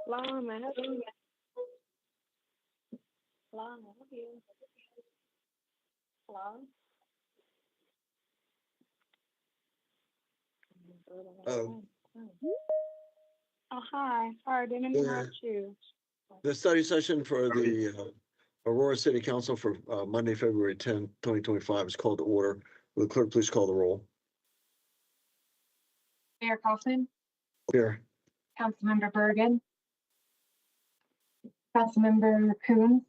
Long, I help you. Long, I help you. Long. Oh, Oh, hi. Sorry, didn't yeah. interrupt you. The study session for the Aurora City Council for Monday, February 10th, 2025 is called to order. Will the clerk please call the roll? Mayor Kaufman, Here. Councilmember Bergen, Councilmember Coons,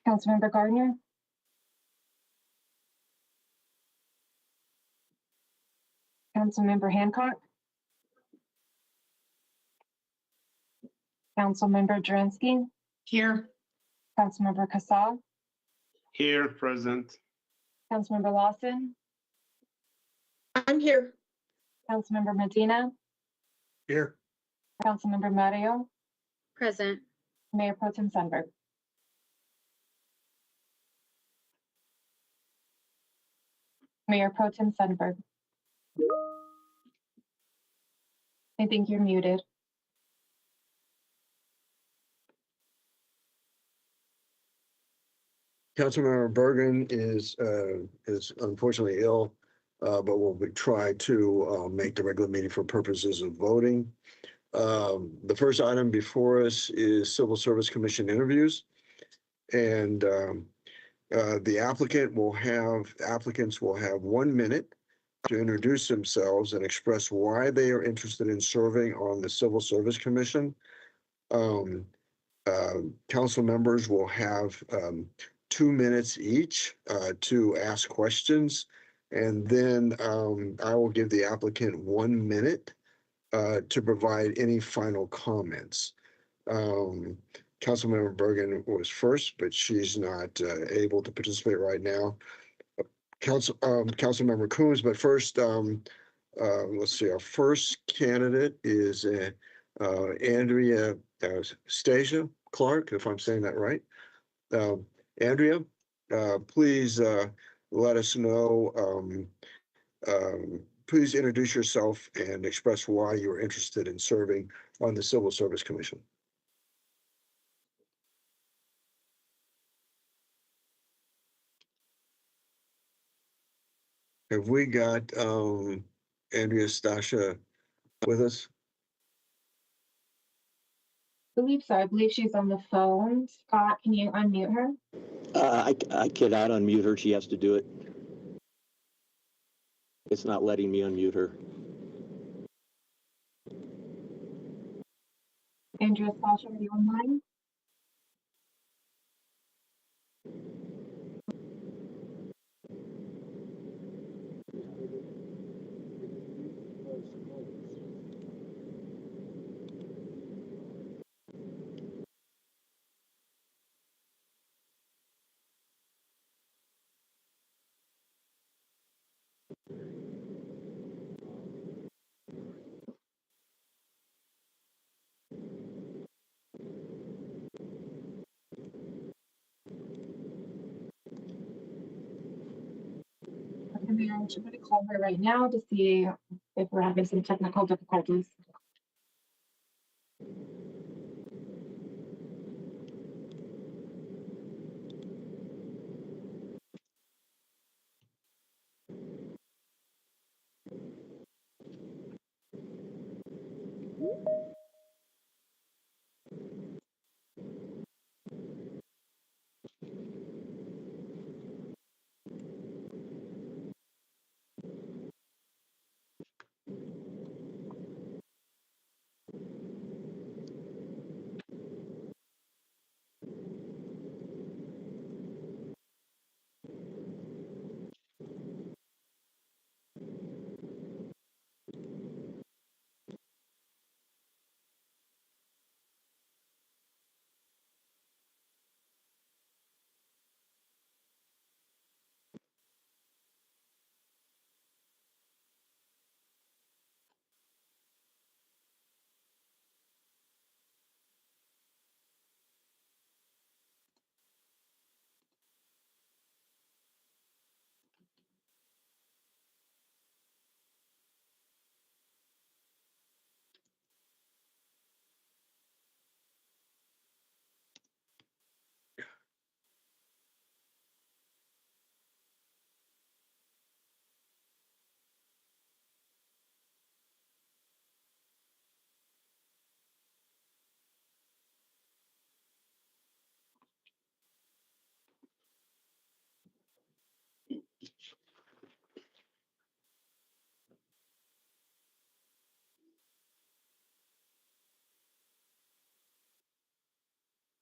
Councilmember Gardner, Councilmember Hancock, Councilmember Jurenski, Here. Councilmember Casal, Here, present. Councilmember Lawson, I'm here. Councilmember Medina, Here. Councilmember Mario, Present. Mayor Pro Tem Sundberg. Mayor Pro Tem Sundberg. I think you're muted. Councilmember Bergen is unfortunately ill, but will try to make the regular meeting for purposes of voting. The first item before us is Civil Service Commission interviews. And the applicants will have 1 minute to introduce themselves and express why they are interested in serving on the Civil Service Commission. Council members will have 2 minutes each to ask questions. And then I will give the applicant 1 minute to provide any final comments. Councilmember Bergen was first, but she's not able to participate right now. Councilmember Coons, but first, let's see, our first candidate is Andrea Stasia Clark, if I'm saying that right. Andrea, please let us know. Please introduce yourself and express why you're interested in serving on the Civil Service Commission. Have we got Andrea Stasha with us? I believe so. I believe she's on the phone. Scott, can you unmute her? I cannot unmute her. She has to do it. It's not letting me unmute her. Andrea Sasha, are you online? Okay, I'm going to call her right now to see if we're having some technical difficulties.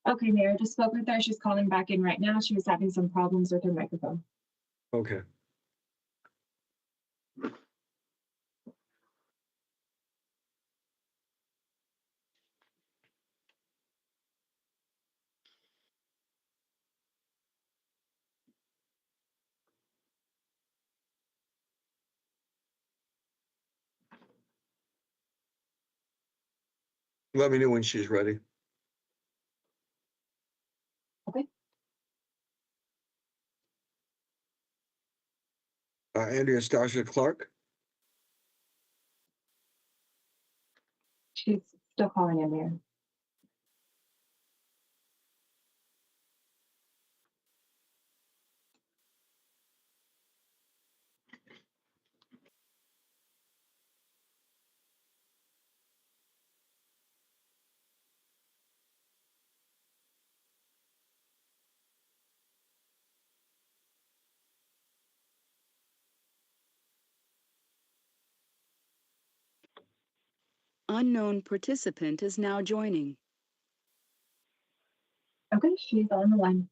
Okay, Mayor, I just spoke with her. She's calling back in right now. She was having some problems with her microphone. Okay. Let me know when she's ready. Okay. Andrea Stasha Clark. She's still calling in, Mayor. Unknown participant is now joining. Okay, she's on the line.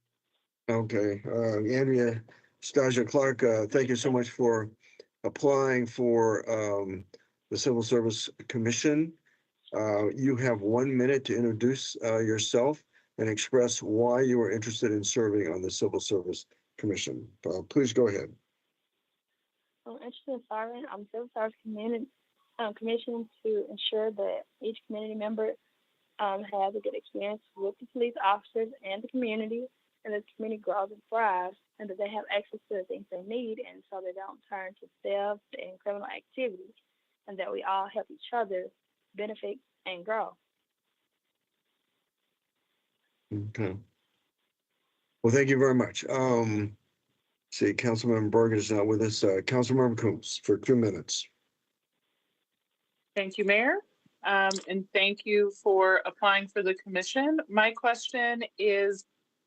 Okay, Andrea Stasha Clark, thank you so much for applying for the Civil Service Commission. You have 1 minute to introduce yourself and express why you are interested in serving on the Civil Service Commission. Please go ahead. I'm interested in serving on the Civil Service Commission to ensure that each community member has a good experience with the police officers and the community, and the community grows and thrives, and that they have access to the things they need, and so they don't turn to theft and criminal activity, and that we all help each other benefit and grow. Okay. Well, thank you very much. See, Councilmember Bergen is not with us. Councilmember Coombs for 2 minutes. Thank you, Mayor. And thank you for applying for the commission. My question is,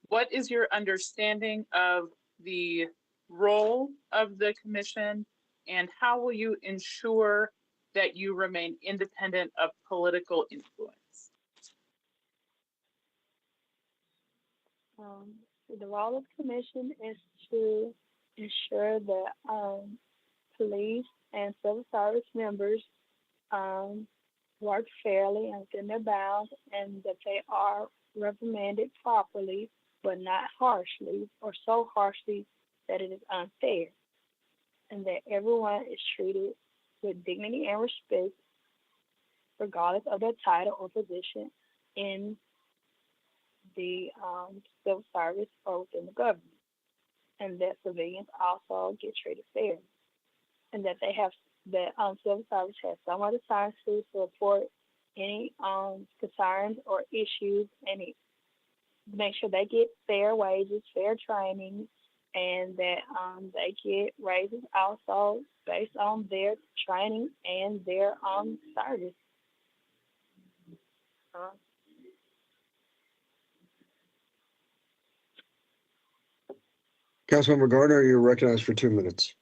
what is your understanding of the role of the commission, and how will you ensure that you remain independent of political influence? Um, the role of the commission is to ensure that police and civil service members um, work fairly and within their bounds, and that they are reprimanded properly, but not harshly or so harshly that it is unfair, and that everyone is treated with dignity and respect, regardless of their title or position in the civil service or within the government, and that civilians also get treated fairly, and that they have that civil service has someone assigned to report any concerns or issues, any make sure they get fair wages, fair training, and that they get raises also based on their training and their service. Uh, Councilmember Gardner, you're recognized for 2 minutes.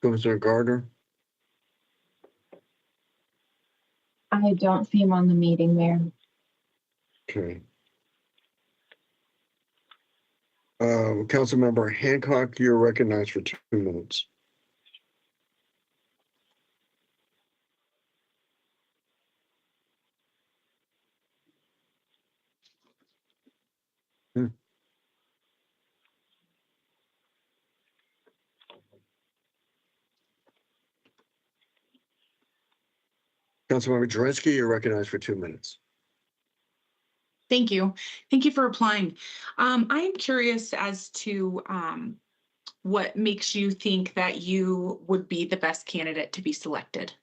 Councilmember Gardner. I don't see him on the meeting, Mayor. Okay. Councilmember Hancock, you're recognized for 2 minutes. Hmm. Councilmember Jerensky, you're recognized for 2 minutes. Thank you. Thank you for applying. I'm curious as to what makes you think that you would be the best candidate to be selected.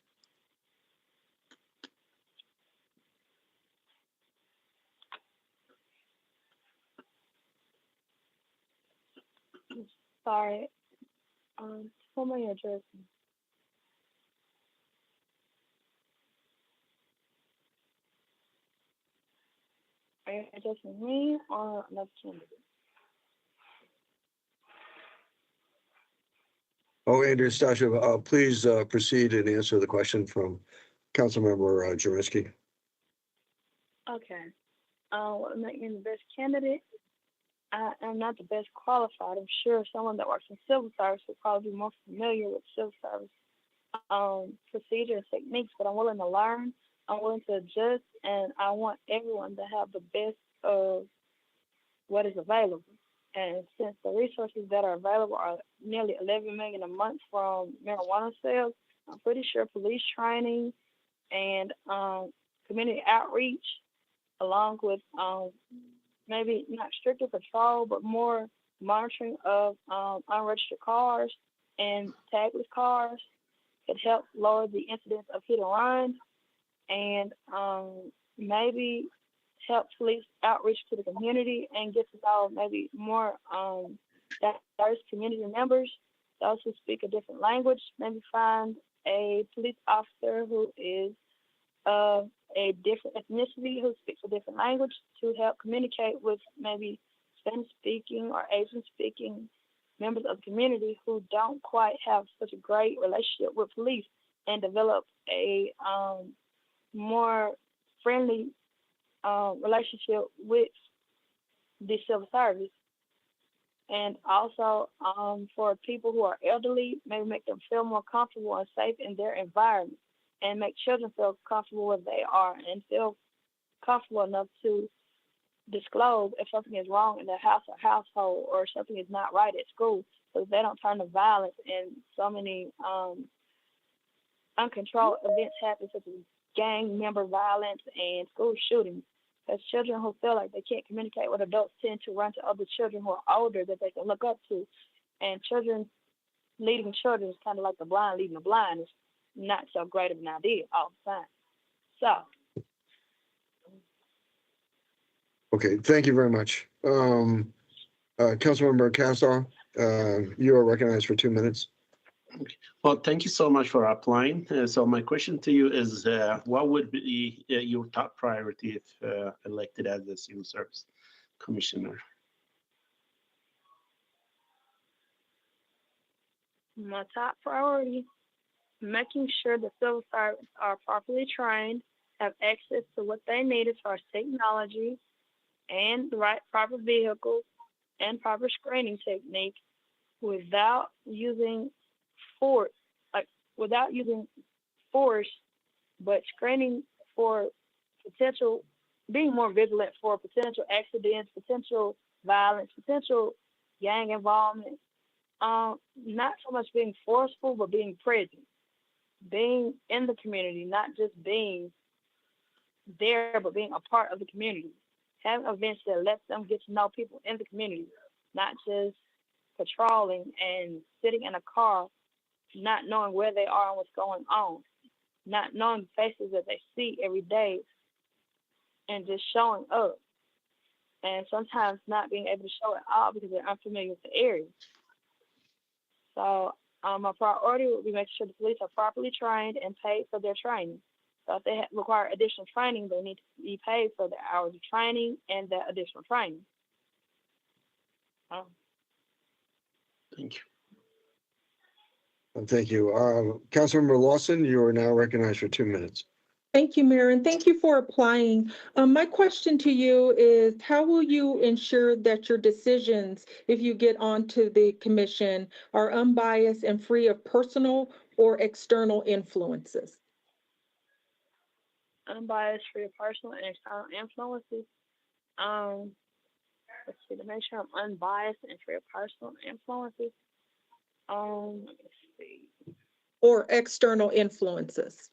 Sorry, somebody address me. Are you addressing me or another candidate? Oh, Andrew Stasha, please proceed and answer the question from Councilmember Jaworski. Okay. What make me the best candidate? I am not the best qualified. I'm sure someone that works in civil service would probably be more familiar with civil service procedure and techniques, but I'm willing to learn. I'm willing to adjust, and I want everyone to have the best of what is available. And since the resources that are available are nearly 11 million a month from marijuana sales, I'm pretty sure police training and community outreach, along with maybe not stricter patrol, but more monitoring of unregistered cars and tagless cars, could help lower the incidence of hit and run, and maybe help police outreach to the community and get us all maybe more diverse community members, those who speak a different language. Maybe find a police officer who is of a different ethnicity, who speaks a different language, to help communicate with maybe Spanish speaking or Asian speaking members of the community who don't quite have such a great relationship with police, and develop a more friendly relationship with the civil service. And also for people who are elderly, maybe make them feel more comfortable and safe in their environment, and make children feel comfortable where they are and feel comfortable enough to disclose if something is wrong in their house or household, or something is not right at school, so that they don't turn to violence and so many uncontrolled events happen, such as gang member violence and school shootings. Because children who feel like they can't communicate with adults tend to run to other children who are older that they can look up to. And children leading children is kind of like the blind leading the blind. It's not so great of an idea all the time. So, Okay, thank you very much. Councilmember Castor, you are recognized for 2 minutes. Well, thank you so much for applying. So my question to you is, what would be your top priority if elected as a civil service commissioner? my top priority, making sure the civil servants are properly trained, have access to what they need as far as technology and the right proper vehicles and proper screening technique, without using force, like without using force, but screening for potential, being more vigilant for potential accidents, potential violence, potential gang involvement. Not so much being forceful, but being present, being in the community, not just being there, but being a part of the community. Having events that let them get to know people in the community, not just patrolling and sitting in a car, not knowing where they are and what's going on, not knowing faces that they see every day, and just showing up. And sometimes not being able to show at all because they're unfamiliar with the area. So my priority would be making sure the police are properly trained and paid for their training. So if they require additional training, they need to be paid for the hours of training and that additional training. Thank you. Thank you. Councilmember Lawson, you are now recognized for 2 minutes. Thank you, Mayor, and thank you for applying. My question to you is, how will you ensure that your decisions, if you get onto the commission, are unbiased and free of personal or external influences? Unbiased, free of personal and external influences. Let's see, to make sure I'm unbiased and free of personal influences. Let's see. Or external influences?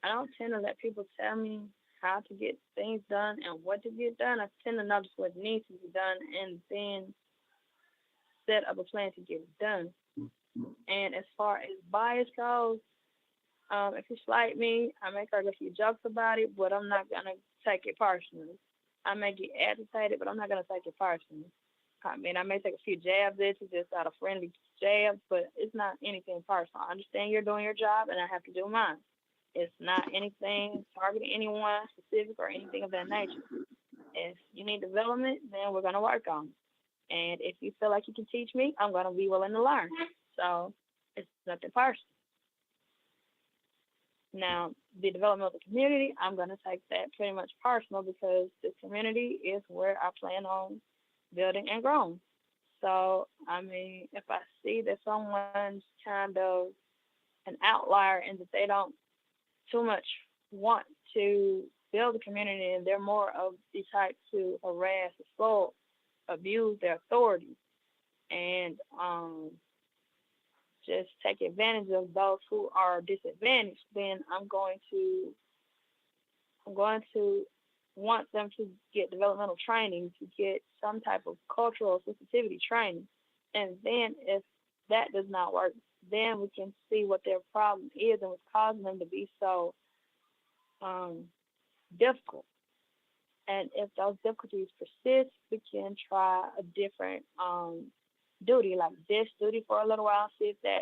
I don't tend to let people tell me how to get things done and what to get done. I tend to notice what needs to be done and then set up a plan to get it done. And as far as bias goes, if you slight me, I may crack a few jokes about it, but I'm not gonna take it personally. I may get agitated, but I'm not gonna take it personally. I mean, I may take a few jabs at you just out of friendly jabs, but it's not anything personal. I understand you're doing your job, and I have to do mine. It's not anything targeting anyone specific or anything of that nature. If you need development, then we're gonna work on it. And if you feel like you can teach me, I'm gonna be willing to learn. So it's nothing personal. Now, the development of the community, I'm going to take that pretty much personal because the community is where I plan on building and growing. So, I mean, if I see that someone's kind of an outlier and that they don't too much want to build a community and they're more of the type to harass, assault, abuse their authority, and just take advantage of those who are disadvantaged, then I'm going to want them to get developmental training, to get some type of cultural sensitivity training. And then if that does not work, then we can see what their problem is and what's causing them to be so um, difficult. And if those difficulties persist, we can try a different duty, like this duty for a little while, see if that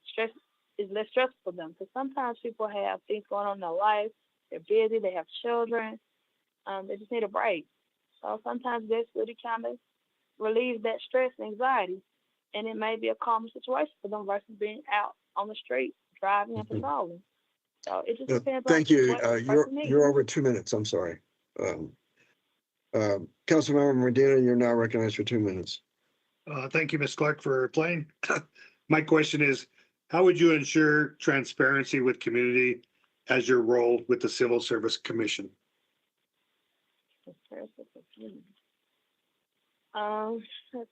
stress is less stressful for them. Because sometimes people have things going on in their life, they're busy, they have children, they just need a break. So sometimes this duty kind of relieves that stress and anxiety, and it may be a calmer situation for them versus being out on the street driving and Mhm. patrolling. So it just depends on Thank you. what the You're person needs. you're over 2 minutes. I'm sorry. Um, Councilmember Medina, you're now recognized for 2 minutes. Thank you, Ms. Clark, for replying. My question is, how would you ensure transparency with community as your role with the Civil Service Commission? Let's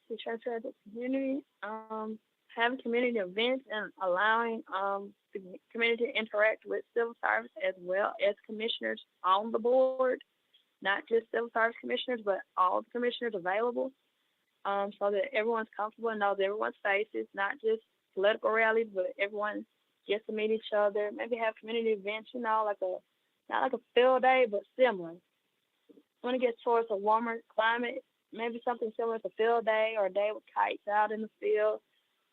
see, transfer the community, having community events and allowing the community to interact with civil service as well as commissioners on the board, not just civil service commissioners, but all the commissioners available, so that everyone's comfortable and knows everyone's faces, not just political rallies, but everyone gets to meet each other. Maybe have community events, like not like a field day, but similar. When it gets towards a warmer climate, maybe something similar to field day or a day with kites out in the field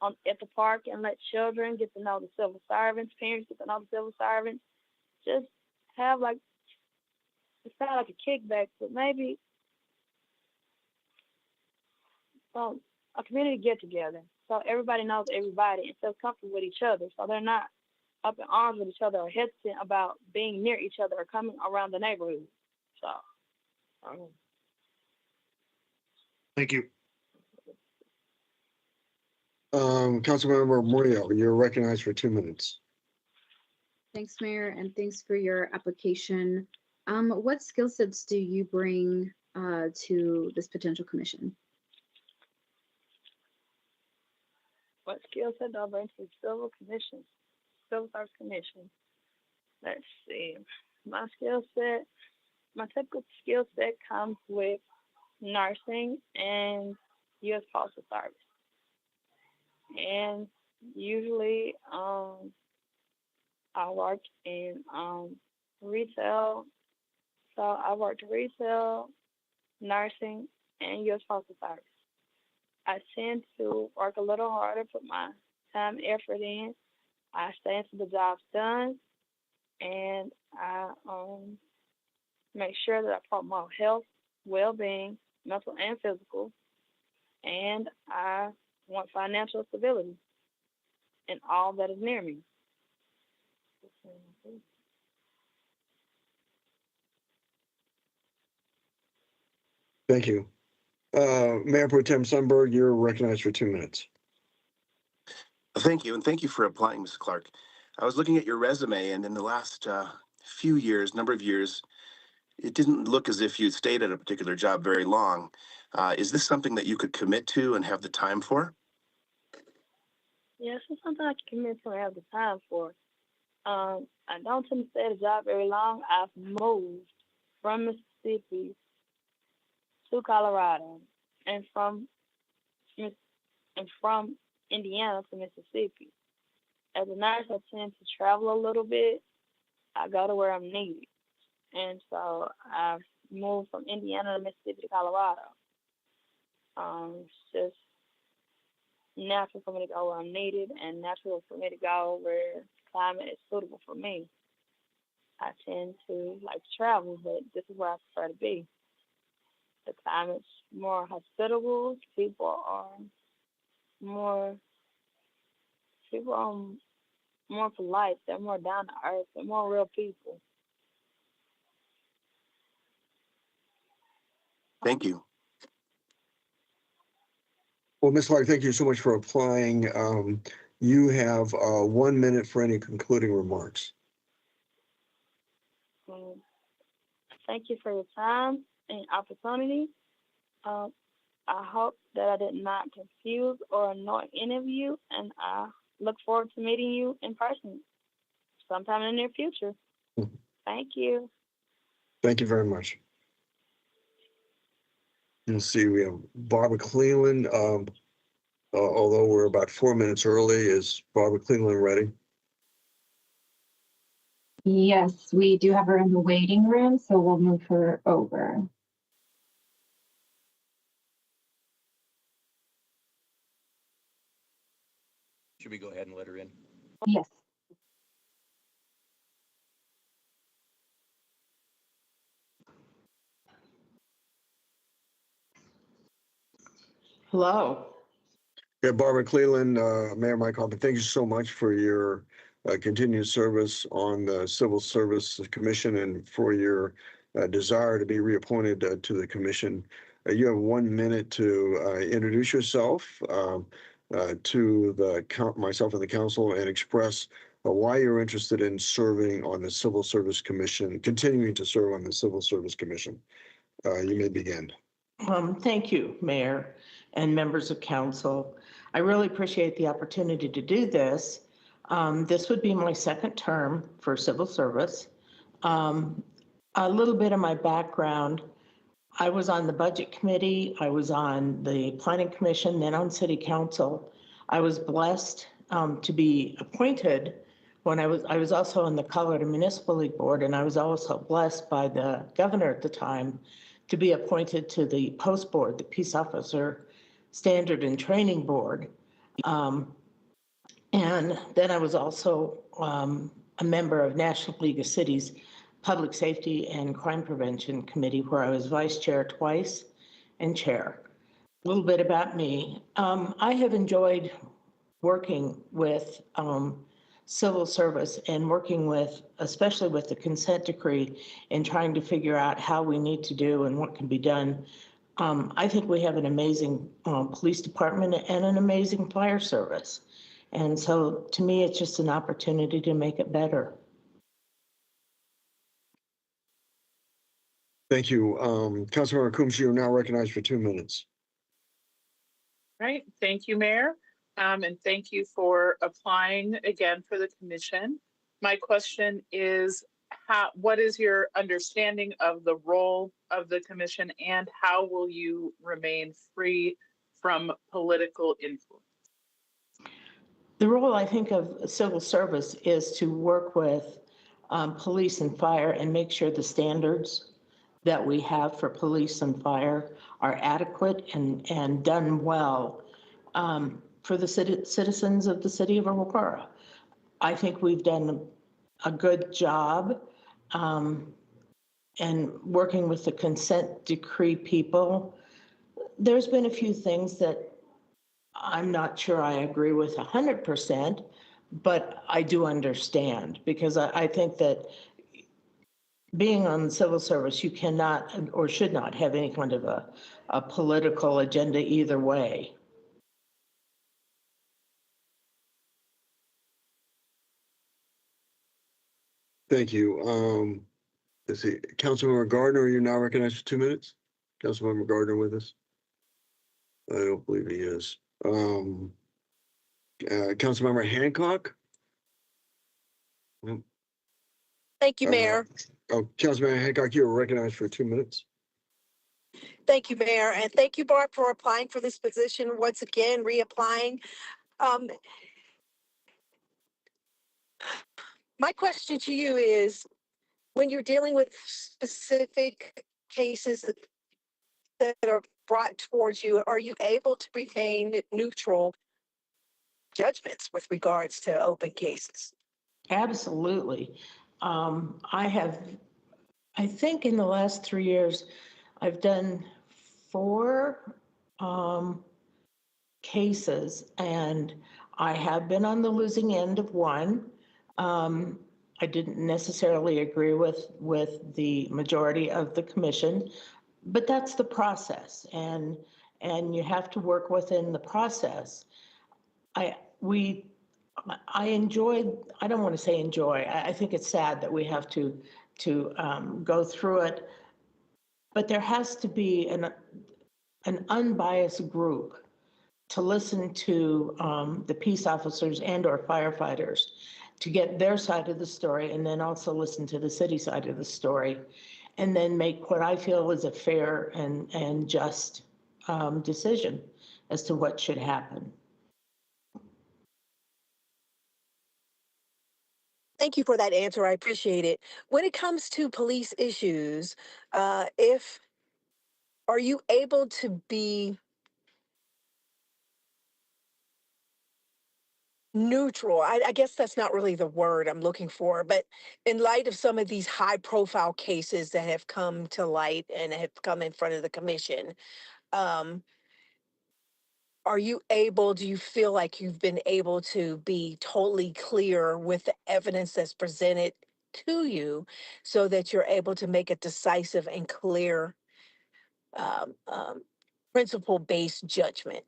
at the park, and let children get to know the civil servants, parents get to know the civil servants. Just have like, it's not like a kickback, but maybe a community get together so everybody knows everybody and feels comfortable with each other, so they're not up in arms with each other or hesitant about being near each other or coming around the neighborhood. So, Thank you. Councilmember Murillo, you're recognized for 2 minutes. Thanks, Mayor, and thanks for your application. What skill sets do you bring to this potential commission? what skill set do I bring to the civil service commission? Let's see. My skill set, my typical skill set comes with nursing and U.S. Postal Service. And usually, I work in retail. So I worked retail, nursing, and U.S. Postal Service. I tend to work a little harder, put my time, effort in. I stay until the job's done, and I make sure that I promote health, well-being, mental and physical, and I want financial stability in all that is near me. Thank you. Mayor Pro Tem Sunberg, you're recognized for 2 minutes. Thank you, and thank you for applying, Ms. Clark. I was looking at your resume, and in the last number of years, it didn't look as if you'd stayed at a particular job very long. Is this something that you could commit to and have the time for? Yes, it's something I can commit to and have the time for. I don't tend to stay at a job very long. I've moved from Mississippi to Colorado, and from Indiana to Mississippi. As a nurse, I tend to travel a little bit. I go to where I'm needed, and so I've moved from Indiana to Mississippi to Colorado. It's just natural for me to go where I'm needed, and natural for me to go where the climate is suitable for me. I tend to like to travel, but this is where I prefer to be. The climate's more hospitable. People are more people are more polite. They're more down to earth. They're more real people. Thank you. Well, Ms. Clark, thank you so much for applying. You have 1 minute for any concluding remarks. Um, Thank you for your time and opportunity. Um, I hope that I did not confuse or annoy any of you, and I look forward to meeting you in person sometime in the near future. Thank you. Thank you very much. Let's see, we have Barbara Cleveland. Although we're about 4 minutes early, is Barbara Cleveland ready? Yes, we do have her in the waiting room, so we'll move her over. Should we go ahead and let her in? Yes. Hello. Yeah, Barbara Cleveland, Mayor Mike Hoffman, thank you so much for your continued service on the Civil Service Commission and for your desire to be reappointed to the commission. You have 1 minute to introduce yourself to myself and the council and express why you're interested in serving on the Civil Service Commission, continuing to serve on the Civil Service Commission. You may begin. Thank you, Mayor and members of council. I really appreciate the opportunity to do this. This would be my second term for civil service. A little bit of my background. I was on the budget committee. I was on the planning commission, then on city council. I was blessed to be appointed when I was also on the Colorado Municipal League Board, and I was also blessed by the governor at the time to be appointed to the post board, the Peace Officer Standard and Training Board. And then I was also a member of National League of Cities Public Safety and Crime Prevention Committee, where I was vice chair twice and chair. A little bit about me. I have enjoyed working with civil service and working with, especially with the consent decree, and trying to figure out how we need to do and what can be done. I think we have an amazing police department and an amazing fire service. And so to me, it's just an opportunity to make it better. Thank you. Councilmember Coombs, you are now recognized for 2 minutes. Right. Thank you, Mayor. And thank you for applying again for the commission. My question is, what is your understanding of the role of the commission, and how will you remain free from political influence? The role, I think, of civil service is to work with police and fire and make sure the standards that we have for police and fire are adequate and done well for the citizens of the city of Aurora. I think we've done a good job and working with the consent decree people. There's been a few things that I'm not sure I agree with 100%, but I do understand, because I think that being on civil service, you cannot or should not have any kind of a political agenda either way. Thank you. Let's see, Councilmember Gardner, you're now recognized for 2 minutes. Councilmember Gardner with us? I don't believe he is. Councilmember Hancock? Thank you, Mayor. Councilmember Hancock, you are recognized for 2 minutes. Thank you, Mayor. And thank you, Barb, for applying for this position. Once again, reapplying. My question to you is, when you're dealing with specific cases that are brought towards you, are you able to retain neutral judgments with regards to open cases? Absolutely. I think in the last 3 years, I've done 4 cases, and I have been on the losing end of one. I didn't necessarily agree with the majority of the commission, but that's the process, and you have to work within the process. I we I enjoyed. I don't want to say enjoy. I think it's sad that we have to go through it, but there has to be an unbiased group to listen to the peace officers and or firefighters to get their side of the story, and then also listen to the city side of the story, and then make what I feel is a fair and just decision as to what should happen. Thank you for that answer. I appreciate it. When it comes to police issues, if are you able to be neutral? I guess that's not really the word I'm looking for, but in light of some of these high profile cases that have come to light and have come in front of the commission, um, do you feel like you've been able to be totally clear with the evidence that's presented to you so that you're able to make a decisive and clear um, um, principle-based judgment?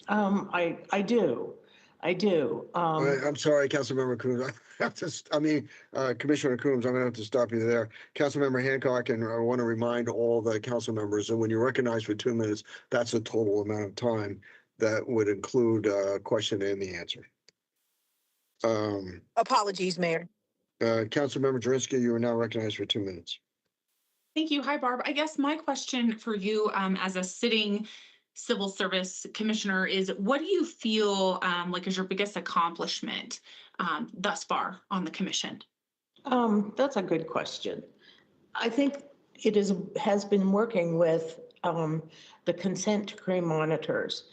I do. I do. I'm sorry, Councilmember Coombs. I have to, Commissioner Coombs, I'm gonna have to stop you there. Councilmember Hancock, and I want to remind all the council members that when you're recognized for 2 minutes, that's the total amount of time that would include question and the answer. Apologies, Mayor. Councilmember Drinsky, you are now recognized for 2 minutes. Thank you. Hi, Barb. I guess my question for you as a sitting civil service commissioner is what do you feel like is your biggest accomplishment thus far on the commission? That's a good question. I think has been working with the consent decree monitors,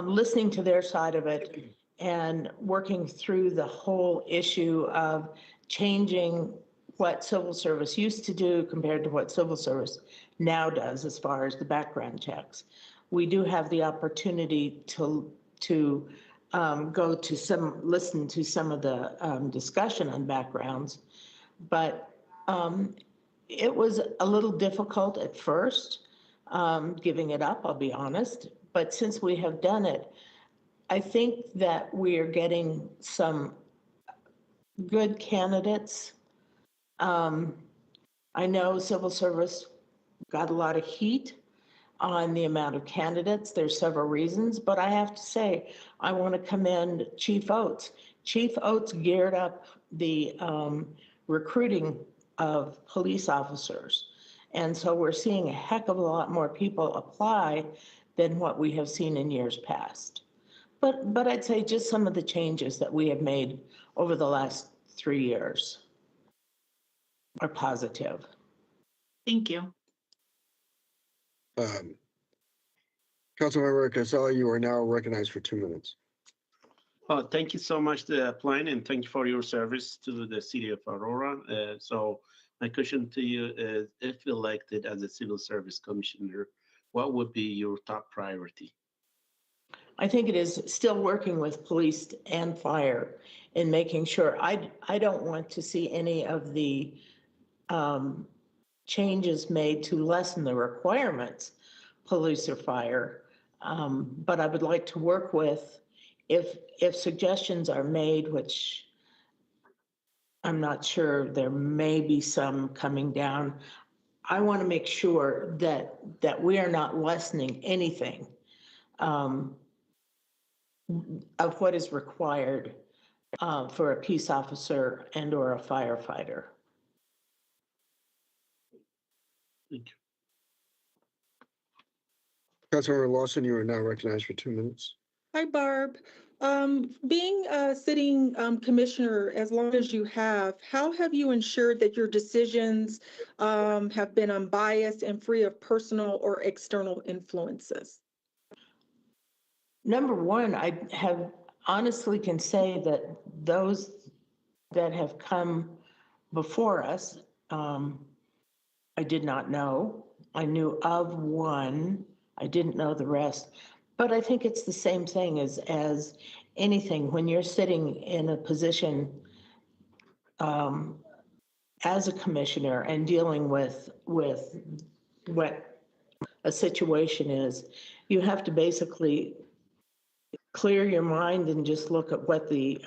listening to their side of it and working through the whole issue of changing what civil service used to do compared to what civil service now does as far as the background checks. We do have the opportunity to listen to some of the discussion on backgrounds, but it was a little difficult at first, giving it up, I'll be honest. But since we have done it, I think that we are getting some good candidates. I know civil service got a lot of heat on the amount of candidates. There's several reasons, but I have to say, I want to commend Chief Oates. Chief Oates geared up the recruiting of police officers. And so we're seeing a heck of a lot more people apply than what we have seen in years past. But I'd say just some of the changes that we have made over the last 3 years are positive. Thank you. Councilmember Casella, you are now recognized for 2 minutes. Well, thank you so much, Appline, and thank you for your service to the city of Aurora. So my question to you is, if elected as a civil service commissioner, what would be your top priority? I think it is still working with police and fire in making sure. I don't want to see any of the changes made to lessen the requirements, police or fire. But I would like to work with, if suggestions are made, which I'm not sure, there may be some coming down. I want to make sure that we are not lessening anything of what is required for a peace officer and or a firefighter. Thank you. Councilmember Lawson, you are now recognized for 2 minutes. Hi, Barb. Being a sitting commissioner as long as you have, how have you ensured that your decisions have been unbiased and free of personal or external influences? Number one, I have honestly can say that those that have come before us, I did not know. I knew of one. I didn't know the rest. But I think it's the same thing as anything, when you're sitting in a position as a commissioner and dealing with what a situation is, you have to basically clear your mind and just look at what the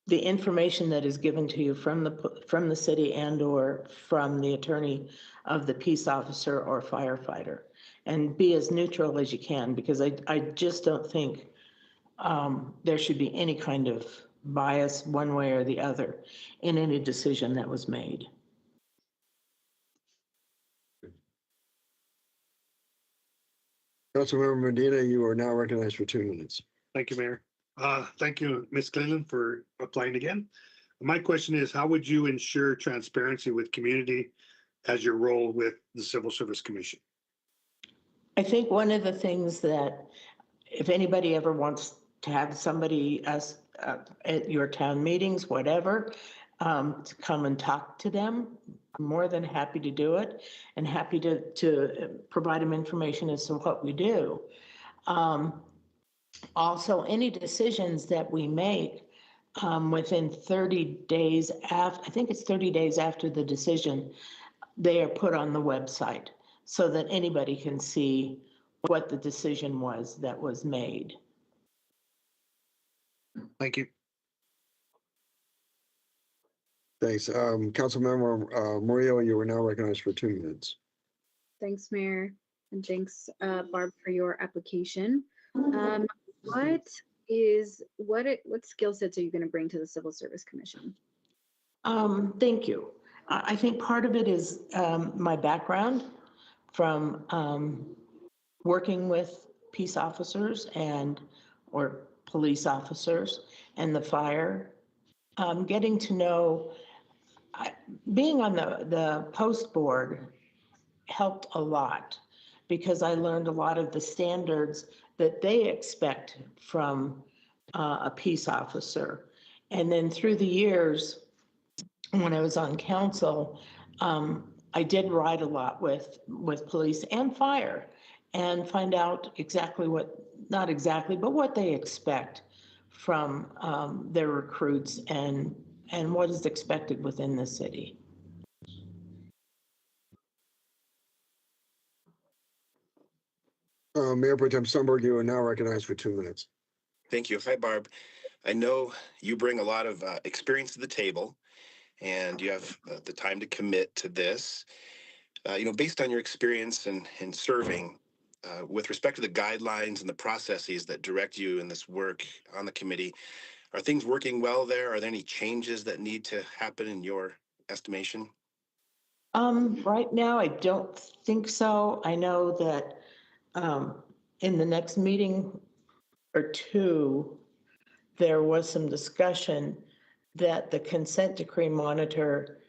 information that is given to you from the city and or from the attorney of the peace officer or firefighter, and be as neutral as you can, because I just don't think there should be any kind of bias one way or the other in any decision that was made. Councilmember Medina, you are now recognized for 2 minutes. Thank you, Mayor. Thank you, Ms. Cleland, for applying again. My question is, how would you ensure transparency with community as your role with the Civil Service Commission? I think one of the things that, if anybody ever wants to have somebody at your town meetings, whatever, to come and talk to them, I'm more than happy to do it, and happy to provide them information as to what we do. Also, any decisions that we make within 30 days after, I think it's 30 days after the decision, they are put on the website so that anybody can see what the decision was that was made. Thank you. Thanks. Councilmember Murillo, you are now recognized for 2 minutes. Thanks, Mayor, and thanks, Barb, for your application. What skill sets are you going to bring to the Civil Service Commission? Thank you. I think part of it is my background from working with peace officers or police officers and the fire, getting to know, being on the post board helped a lot, because I learned a lot of the standards that they expect from a peace officer. And then through the years, when I was on council, I did ride a lot with police and fire and find out exactly not exactly, but what they expect from their recruits and what is expected within the city. Mayor Pro Tem Sundberg, you are now recognized for 2 minutes. Thank you. Hi, Barb. I know you bring a lot of experience to the table, and you have the time to commit to this. Based on your experience in serving, with respect to the guidelines and the processes that direct you in this work on the committee, are things working well there? Are there any changes that need to happen in your estimation? Right now, I don't think so. I know that in the next meeting or two, there was some discussion that the consent decree monitor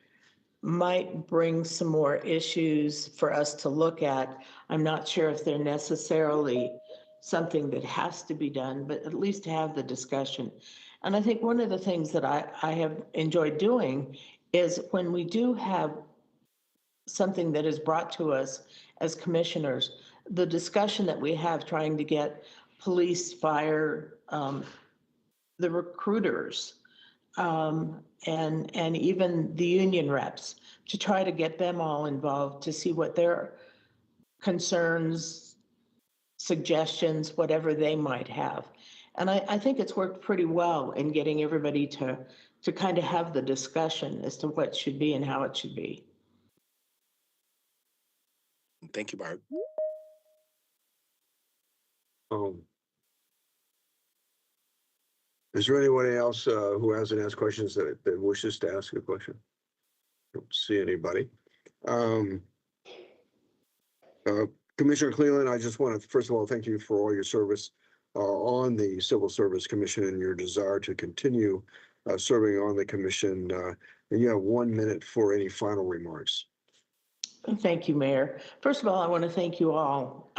might bring some more issues for us to look at. I'm not sure if they're necessarily something that has to be done, but at least to have the discussion. And I think one of the things that I have enjoyed doing is when we do have something that is brought to us as commissioners, the discussion that we have trying to get police, fire, the recruiters, and even the union reps, to try to get them all involved to see what their concerns, suggestions, whatever they might have. And I think it's worked pretty well in getting everybody to kind of have the discussion as to what should be and how it should be. Thank you, Barb. Is there anyone else who hasn't asked questions that wishes to ask a question? Don't see anybody. Commissioner Cleland, I just want to, first of all, thank you for all your service on the Civil Service Commission and your desire to continue serving on the commission. And you have 1 minute for any final remarks. Thank you, Mayor. First of all, I want to thank you all.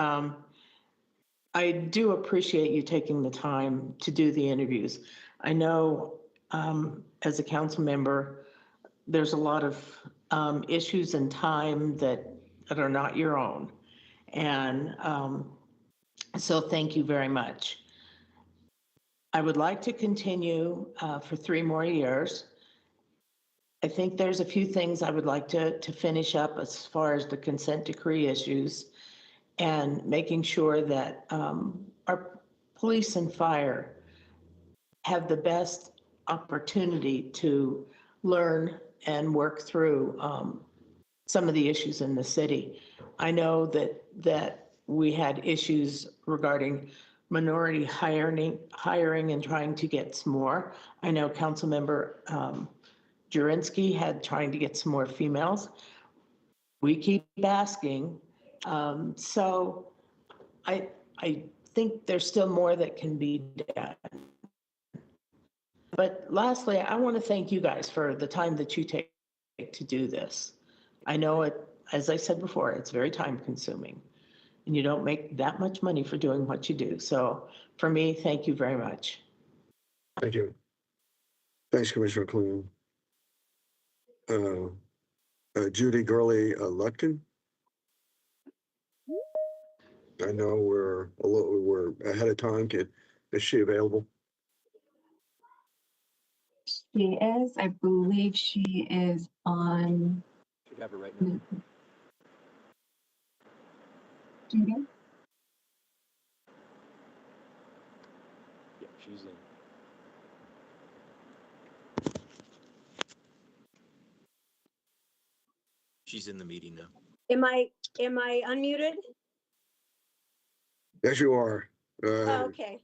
I do appreciate you taking the time to do the interviews. I know as a council member, there's a lot of issues and time that are not your own. And so thank you very much. I would like to continue for 3 more years. I think there's a few things I would like to finish up as far as the consent decree issues and making sure that our police and fire have the best opportunity to learn and work through some of the issues in the city. I know that we had issues regarding minority hiring and trying to get some more. I know Councilmember Jurinski had trying to get some more females. We keep asking. So I think there's still more that can be done. But lastly, I want to thank you guys for the time that you take to do this. I know it, as I said before, it's very time consuming and you don't make that much money for doing what you do. So for me, thank you very much. Thank you. Thanks, Commissioner Clune. Judy Gurley Lutkin. I know we're ahead of time. Is she available? She is. I believe she is on. Should have it right now. Judy? Yeah, she's in. She's in the meeting now. Am I unmuted? Yes, you are. Oh, okay.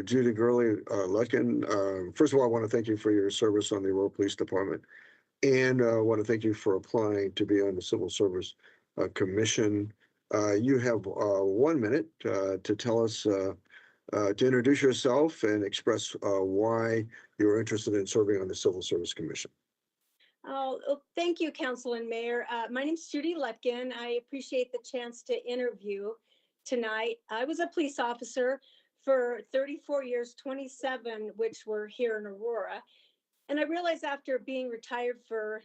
Judy Gurley Lutkin. First of all, I want to thank you for your service on the Aurora Police Department, and I want to thank you for applying to be on the Civil Service Commission. You have 1 minute to tell us, to introduce yourself and express why you're interested in serving on the Civil Service Commission. Oh, thank you, Council and Mayor. My name is Judy Lutkin. I appreciate the chance to interview tonight. I was a police officer for 34 years, 27, which were here in Aurora. And I realized after being retired for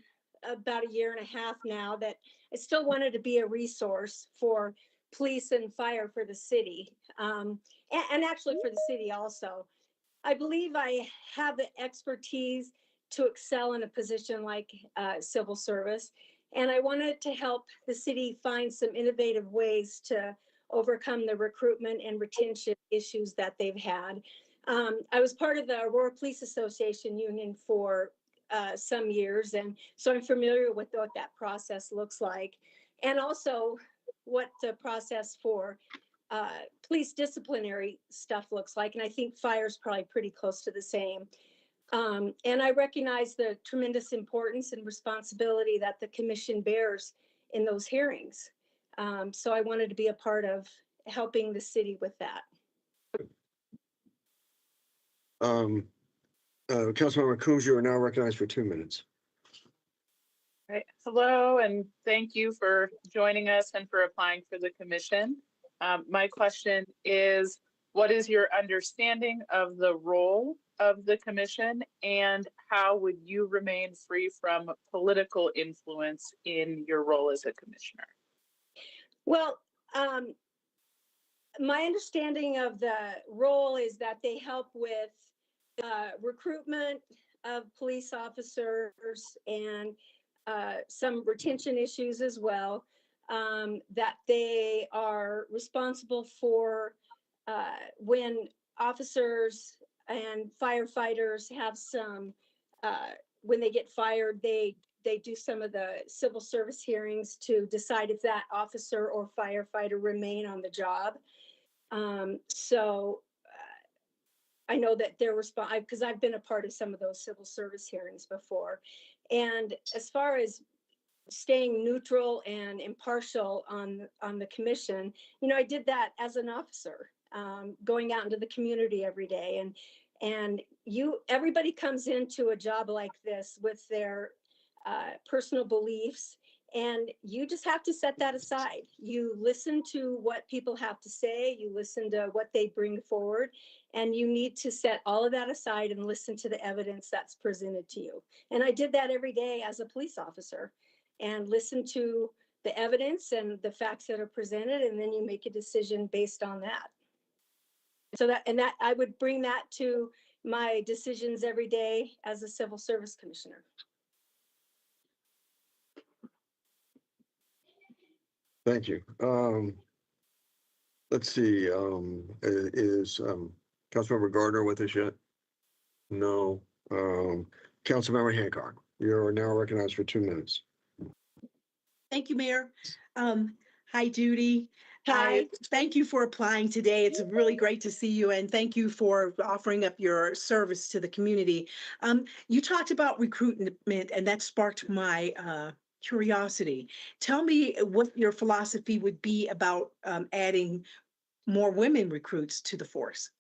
about a year and a half now that I still wanted to be a resource for police and fire for the city, and actually for the city also. I believe I have the expertise to excel in a position like civil service. And I wanted to help the city find some innovative ways to overcome the recruitment and retention issues that they've had. I was part of the Aurora Police Association union for some years, and so I'm familiar with what that process looks like, and also what the process for police disciplinary stuff looks like. And I think fire is probably pretty close to the same. And I recognize the tremendous importance and responsibility that the commission bears in those hearings. So I wanted to be a part of helping the city with that. Councilmember Coombs, you are now recognized for 2 minutes. Right. Hello, and thank you for joining us and for applying for the commission. My question is, what is your understanding of the role of the commission, and how would you remain free from political influence in your role as a commissioner? Well, my understanding of the role is that they help with recruitment of police officers and some retention issues as well, that they are responsible for when officers and firefighters have some, when they get fired, they do some of the civil service hearings to decide if that officer or firefighter remain on the job. So I know that they're responsible because I've been a part of some of those civil service hearings before. And as far as staying neutral and impartial on the commission, you know, I did that as an officer, going out into the community every day. And everybody comes into a job like this with their personal beliefs, and you just have to set that aside. You listen to what people have to say, you listen to what they bring forward, and you need to set all of that aside and listen to the evidence that's presented to you. And I did that every day as a police officer, and listen to the evidence and the facts that are presented, and then you make a decision based on that. So that I would bring that to my decisions every day as a civil service commissioner. Thank you. Let's see, is Councilmember Gardner with us yet? No. Councilmember Hancock, you're now recognized for 2 minutes. Thank you, Mayor. Hi, Judy. Hi. Thank you for applying today. It's really great to see you, and thank you for offering up your service to the community. You talked about recruitment, and that sparked my curiosity. Tell me what your philosophy would be about adding more women recruits to the force.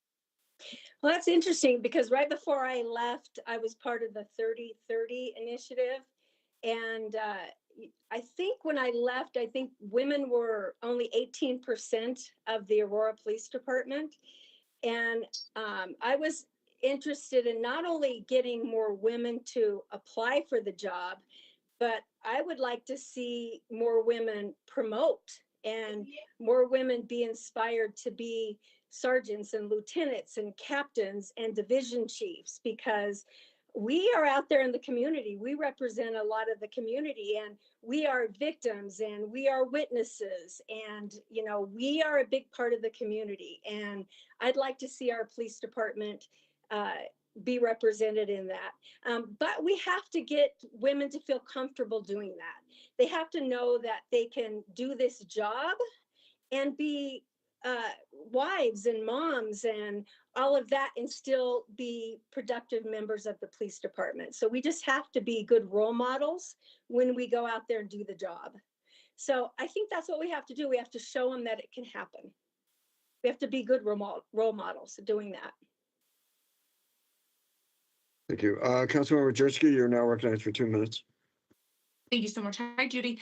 Well, that's interesting because right before I left, I was part of the 30-30 initiative. And I think when I left, I think women were only 18% of the Aurora Police Department. And I was interested in not only getting more women to apply for the job, but I would like to see more women promote and more women be inspired to be sergeants and lieutenants and captains and division chiefs, because we are out there in the community. We represent a lot of the community, and we are victims and we are witnesses, and we are a big part of the community. And I'd like to see our police department be represented in that. But we have to get women to feel comfortable doing that. They have to know that they can do this job and be wives and moms and all of that and still be productive members of the police department. So we just have to be good role models when we go out there and do the job. So I think that's what we have to do. We have to show them that it can happen. We have to be good role models doing that. Thank you. Councilmember Jersky, you're now recognized for 2 minutes. Thank you so much. Hi, Judy.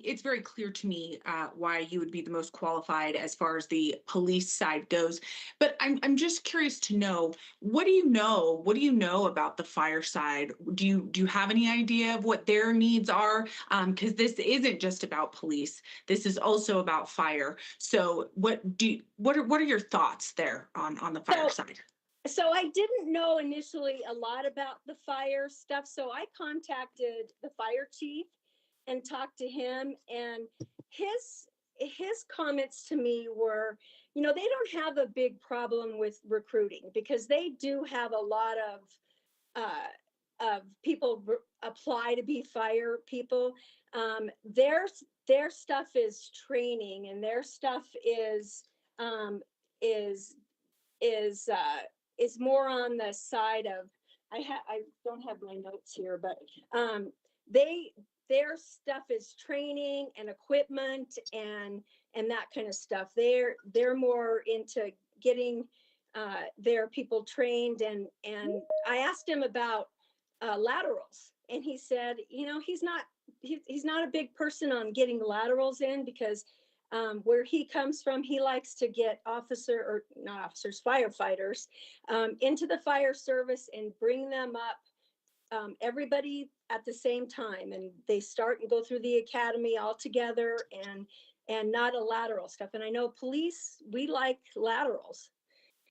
It's very clear to me why you would be the most qualified as far as the police side goes. But I'm just curious to know, what do you know? What do you know about the fire side? Do you have any idea of what their needs are? Because this isn't just about police. This is also about fire. So what are your thoughts there on the fire side? So I didn't know initially a lot about the fire stuff. So I contacted the fire chief and talked to him, and his comments to me were, they don't have a big problem with recruiting because they do have a lot of people apply to be fire people. Their stuff is training, and their stuff is is more on the side of, I don't have my notes here, but their stuff is training and equipment and that kind of stuff. They're more into getting their people trained, and I asked him about laterals, and he said, he's not a big person on getting laterals in, because where he comes from, he likes to get firefighters into the fire service and bring them up, everybody at the same time, and they start and go through the academy all together, and not a lateral stuff. And I know police, we like laterals,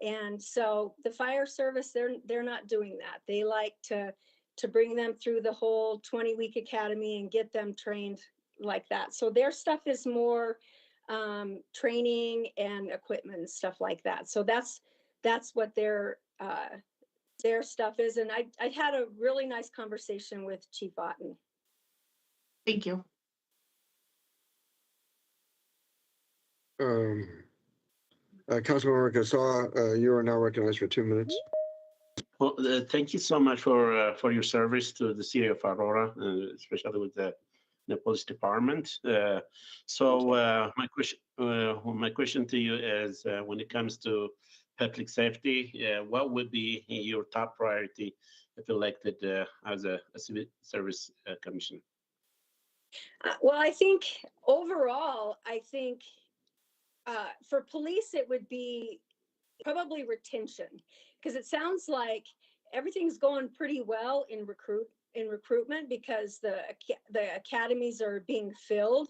and so the fire service, they're not doing that. They like to bring them through the whole 20-week academy and get them trained like that. So their stuff is more training and equipment and stuff like that. So that's what their stuff is. And I had a really nice conversation with Chief Otten. Thank you. Councilmember Gassaw, you are now recognized for 2 minutes. Well, thank you so much for your service to the city of Aurora, especially with the police department. My question to you is, when it comes to public safety, what would be your top priority if elected as a civil service commissioner? Well, I think overall, for police, it would be probably retention, because it sounds like everything's going pretty well in recruitment because the academies are being filled.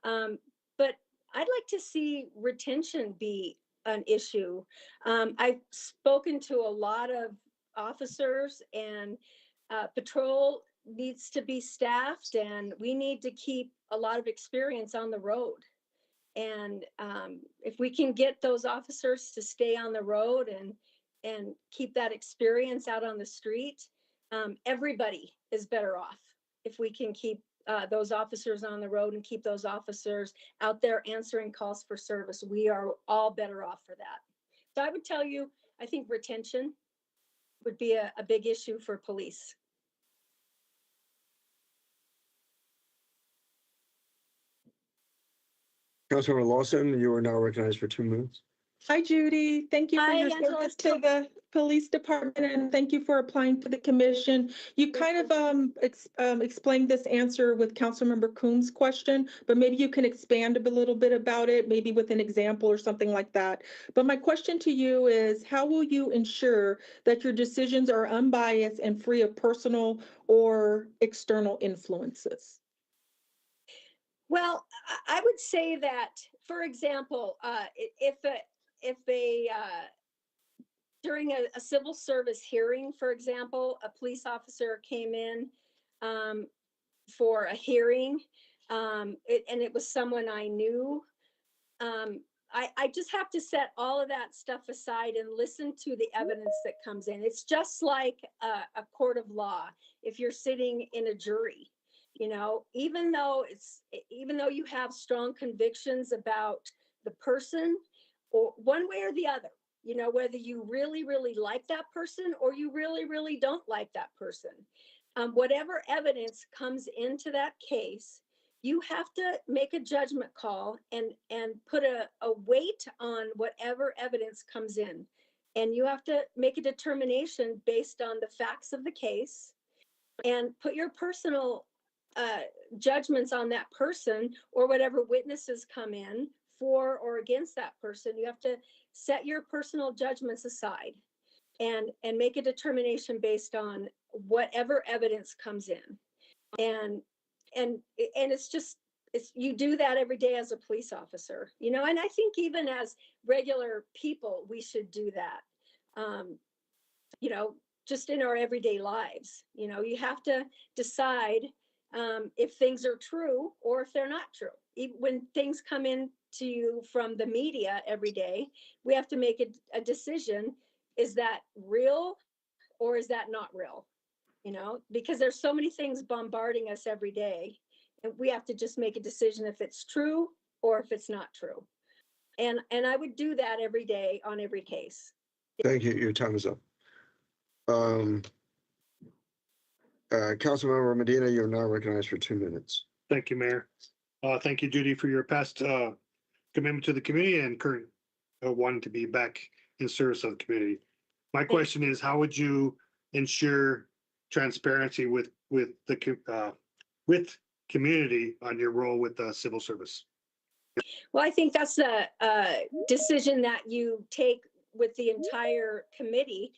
But I'd like to see retention be an issue. I've spoken to a lot of officers, and patrol needs to be staffed, and we need to keep a lot of experience on the road. And if we can get those officers to stay on the road and keep that experience out on the street, everybody is better off if we can keep those officers on the road and keep those officers out there answering calls for service. We are all better off for that. So I would tell you, I think retention would be a big issue for police. Councilmember Lawson, you are now recognized for 2 minutes. Hi, Judy. Thank you for Hi, your Angela. service to the police department, and thank you for applying for the commission. You kind of explained this answer with Councilmember Coombs' question, but maybe you can expand a little bit about it, maybe with an example or something like that. But my question to you is, how will you ensure that your decisions are unbiased and free of personal or external influences? Well, I would say that, for example, if a during a civil service hearing, for example, a police officer came in for a hearing, and it was someone I knew, I just have to set all of that stuff aside and listen to the evidence that comes in. It's just like a court of law. If you're sitting in a jury, even though you have strong convictions about the person, or one way or the other, whether you really, really like that person or you really, really don't like that person, whatever evidence comes into that case, you have to make a judgment call and put a weight on whatever evidence comes in. And you have to make a determination based on the facts of the case and put your personal judgments on that person or whatever witnesses come in for or against that person. You have to set your personal judgments aside and make a determination based on whatever evidence comes in. And you do that every day as a police officer, and I think even as regular people, we should do that. Just in our everyday lives, you have to decide if things are true or if they're not true. Even when things come in to you from the media every day, we have to make a decision. Is that real or is that not real? Because there's so many things bombarding us every day, and we have to just make a decision if it's true or if it's not true. And I would do that every day on every case. Thank you. Your time is up. Councilmember Medina, you're now recognized for 2 minutes. Thank you, Mayor. Thank you, Judy, for your past commitment to the community and current wanting to be back in service of the community. My question is, how would you ensure transparency with community on your role with the civil service? Well, I think that's a decision that you take with the entire committee.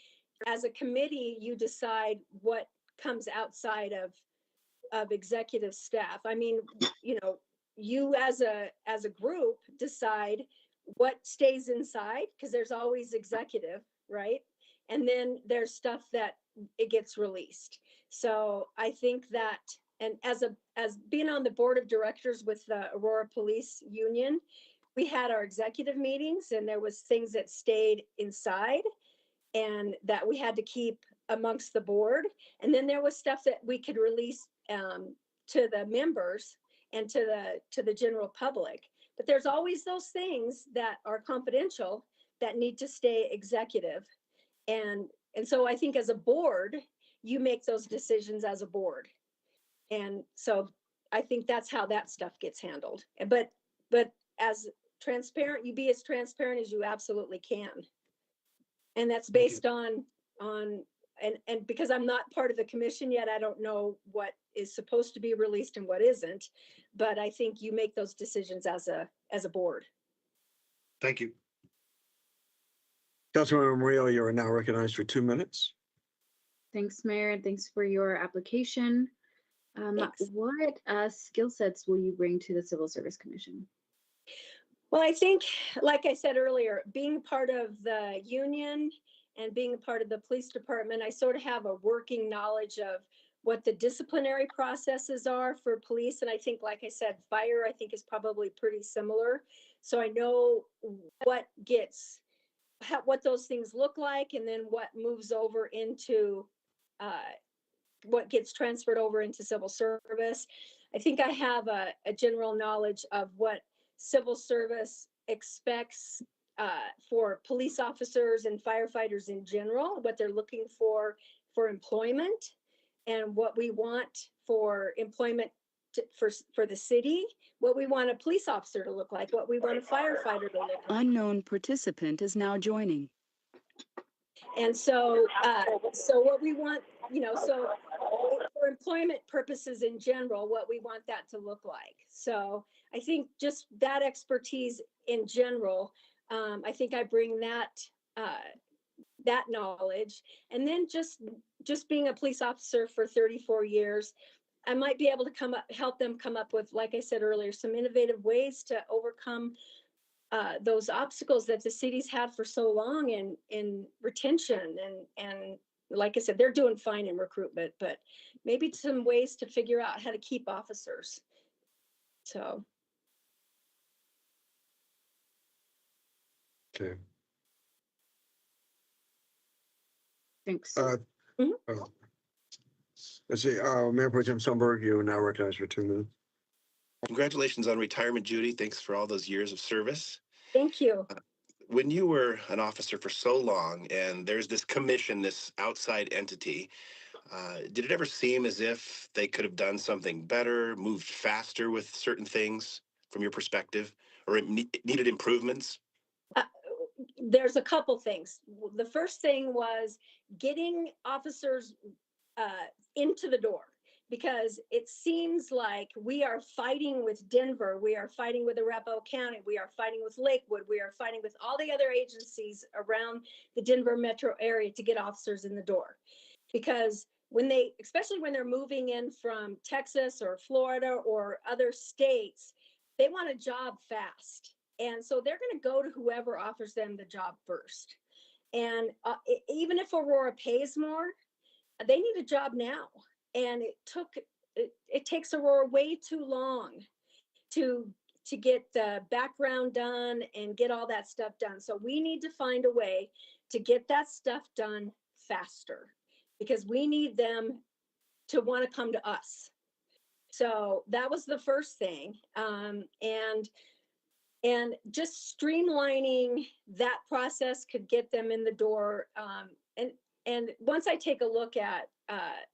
As a committee, you decide what comes outside of executive staff. I mean, you as a group decide what stays inside, because there's always executive, right? And then there's stuff that it gets released. So I think that, and as being on the board of directors with the Aurora Police Union, we had our executive meetings and there was things that stayed inside and that we had to keep amongst the board. And then there was stuff that we could release to the members and to the general public. But there's always those things that are confidential that need to stay executive. And so I think as a board, you make those decisions as a board. And so I think that's how that stuff gets handled. But as transparent, you be as transparent as you absolutely can. And that's based on and because I'm not part of the commission yet, I don't know what is supposed to be released and what isn't. But I think you make those decisions as a board. Thank you. Councilmember Murillo, you are now recognized for 2 minutes. Thanks, Mayor, and thanks for your application. What skill sets will you bring to the Civil Service Commission? Well, I think, like I said earlier, being part of the union and being a part of the police department, I sort of have a working knowledge of what the disciplinary processes are for police. And I think, like I said, fire, I think is probably pretty similar. So I know what gets, what those things look like, and then what moves over into, what gets transferred over into civil service. I think I have a general knowledge of what civil service expects for police officers and firefighters in general, what they're looking for employment, and what we want for employment for the city, what we want a police officer to look like, what we want a firefighter to look like. Unknown participant is now joining. And so, so what we want, so for employment purposes in general, what we want that to look like. So I think just that expertise in general, I think I bring that knowledge. And then just being a police officer for 34 years, I might be able to help them come up with, like I said earlier, some innovative ways to overcome those obstacles that the city's had for so long in retention. And like I said, they're doing fine in recruitment, but maybe some ways to figure out how to keep officers. So. Okay. Thanks. Let's see, Mayor Pro Tem Sundberg, you are now recognized for 2 minutes. Congratulations on retirement, Judy. Thanks for all those years of service. Thank you. When you were an officer for so long and there's this commission, this outside entity, did it ever seem as if they could have done something better, moved faster with certain things from your perspective, or it needed improvements? There's a couple things. The first thing was getting officers into the door, because it seems like we are fighting with Denver, we are fighting with Arapahoe County, we are fighting with Lakewood, we are fighting with all the other agencies around the Denver metro area to get officers in the door. Because especially when they're moving in from Texas or Florida or other states, they want a job fast. And so they're going to go to whoever offers them the job first. And even if Aurora pays more, they need a job now. And it takes Aurora way too long to get the background done and get all that stuff done. So we need to find a way to get that stuff done faster, because we need them to want to come to us. So that was the first thing. And just streamlining that process could get them in the door. And once I take a look at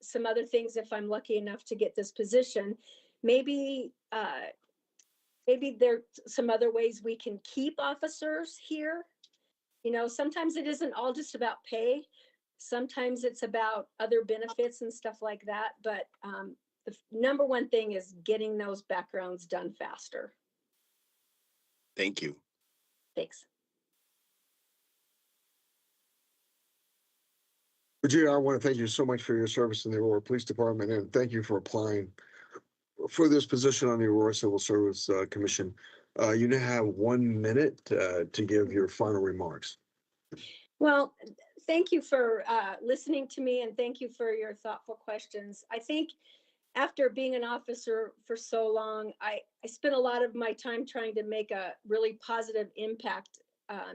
some other things, if I'm lucky enough to get this position, maybe there's some other ways we can keep officers here. Sometimes it isn't all just about pay. Sometimes it's about other benefits and stuff like that. But the number one thing is getting those backgrounds done faster. Thank you. Thanks. Virginia, I want to thank you so much for your service in the Aurora Police Department, and thank you for applying for this position on the Aurora Civil Service Commission. You now have 1 minute to give your final remarks. Well, thank you for listening to me, and thank you for your thoughtful questions. I think after being an officer for so long, I spent a lot of my time trying to make a really positive impact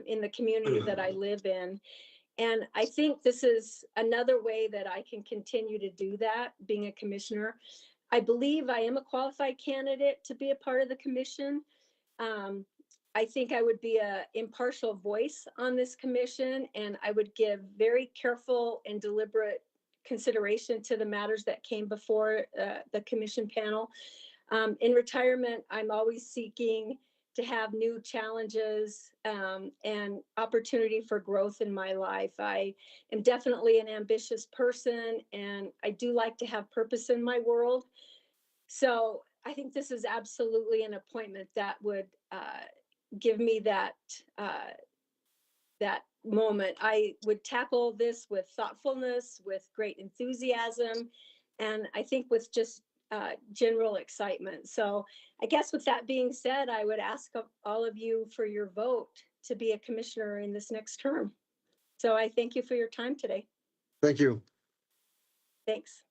in the community that I live in. And I think this is another way that I can continue to do that, being a commissioner. I believe I am a qualified candidate to be a part of the commission. I think I would be an impartial voice on this commission, and I would give very careful and deliberate consideration to the matters that came before the commission panel. In retirement, I'm always seeking to have new challenges and opportunity for growth in my life. I am definitely an ambitious person, and I do like to have purpose in my world. So I think this is absolutely an appointment that would give me that moment. I would tackle this with thoughtfulness, with great enthusiasm, and I think with just general excitement. So I guess with that being said, I would ask all of you for your vote to be a commissioner in this next term. So I thank you for your time today. Thank you. Thanks.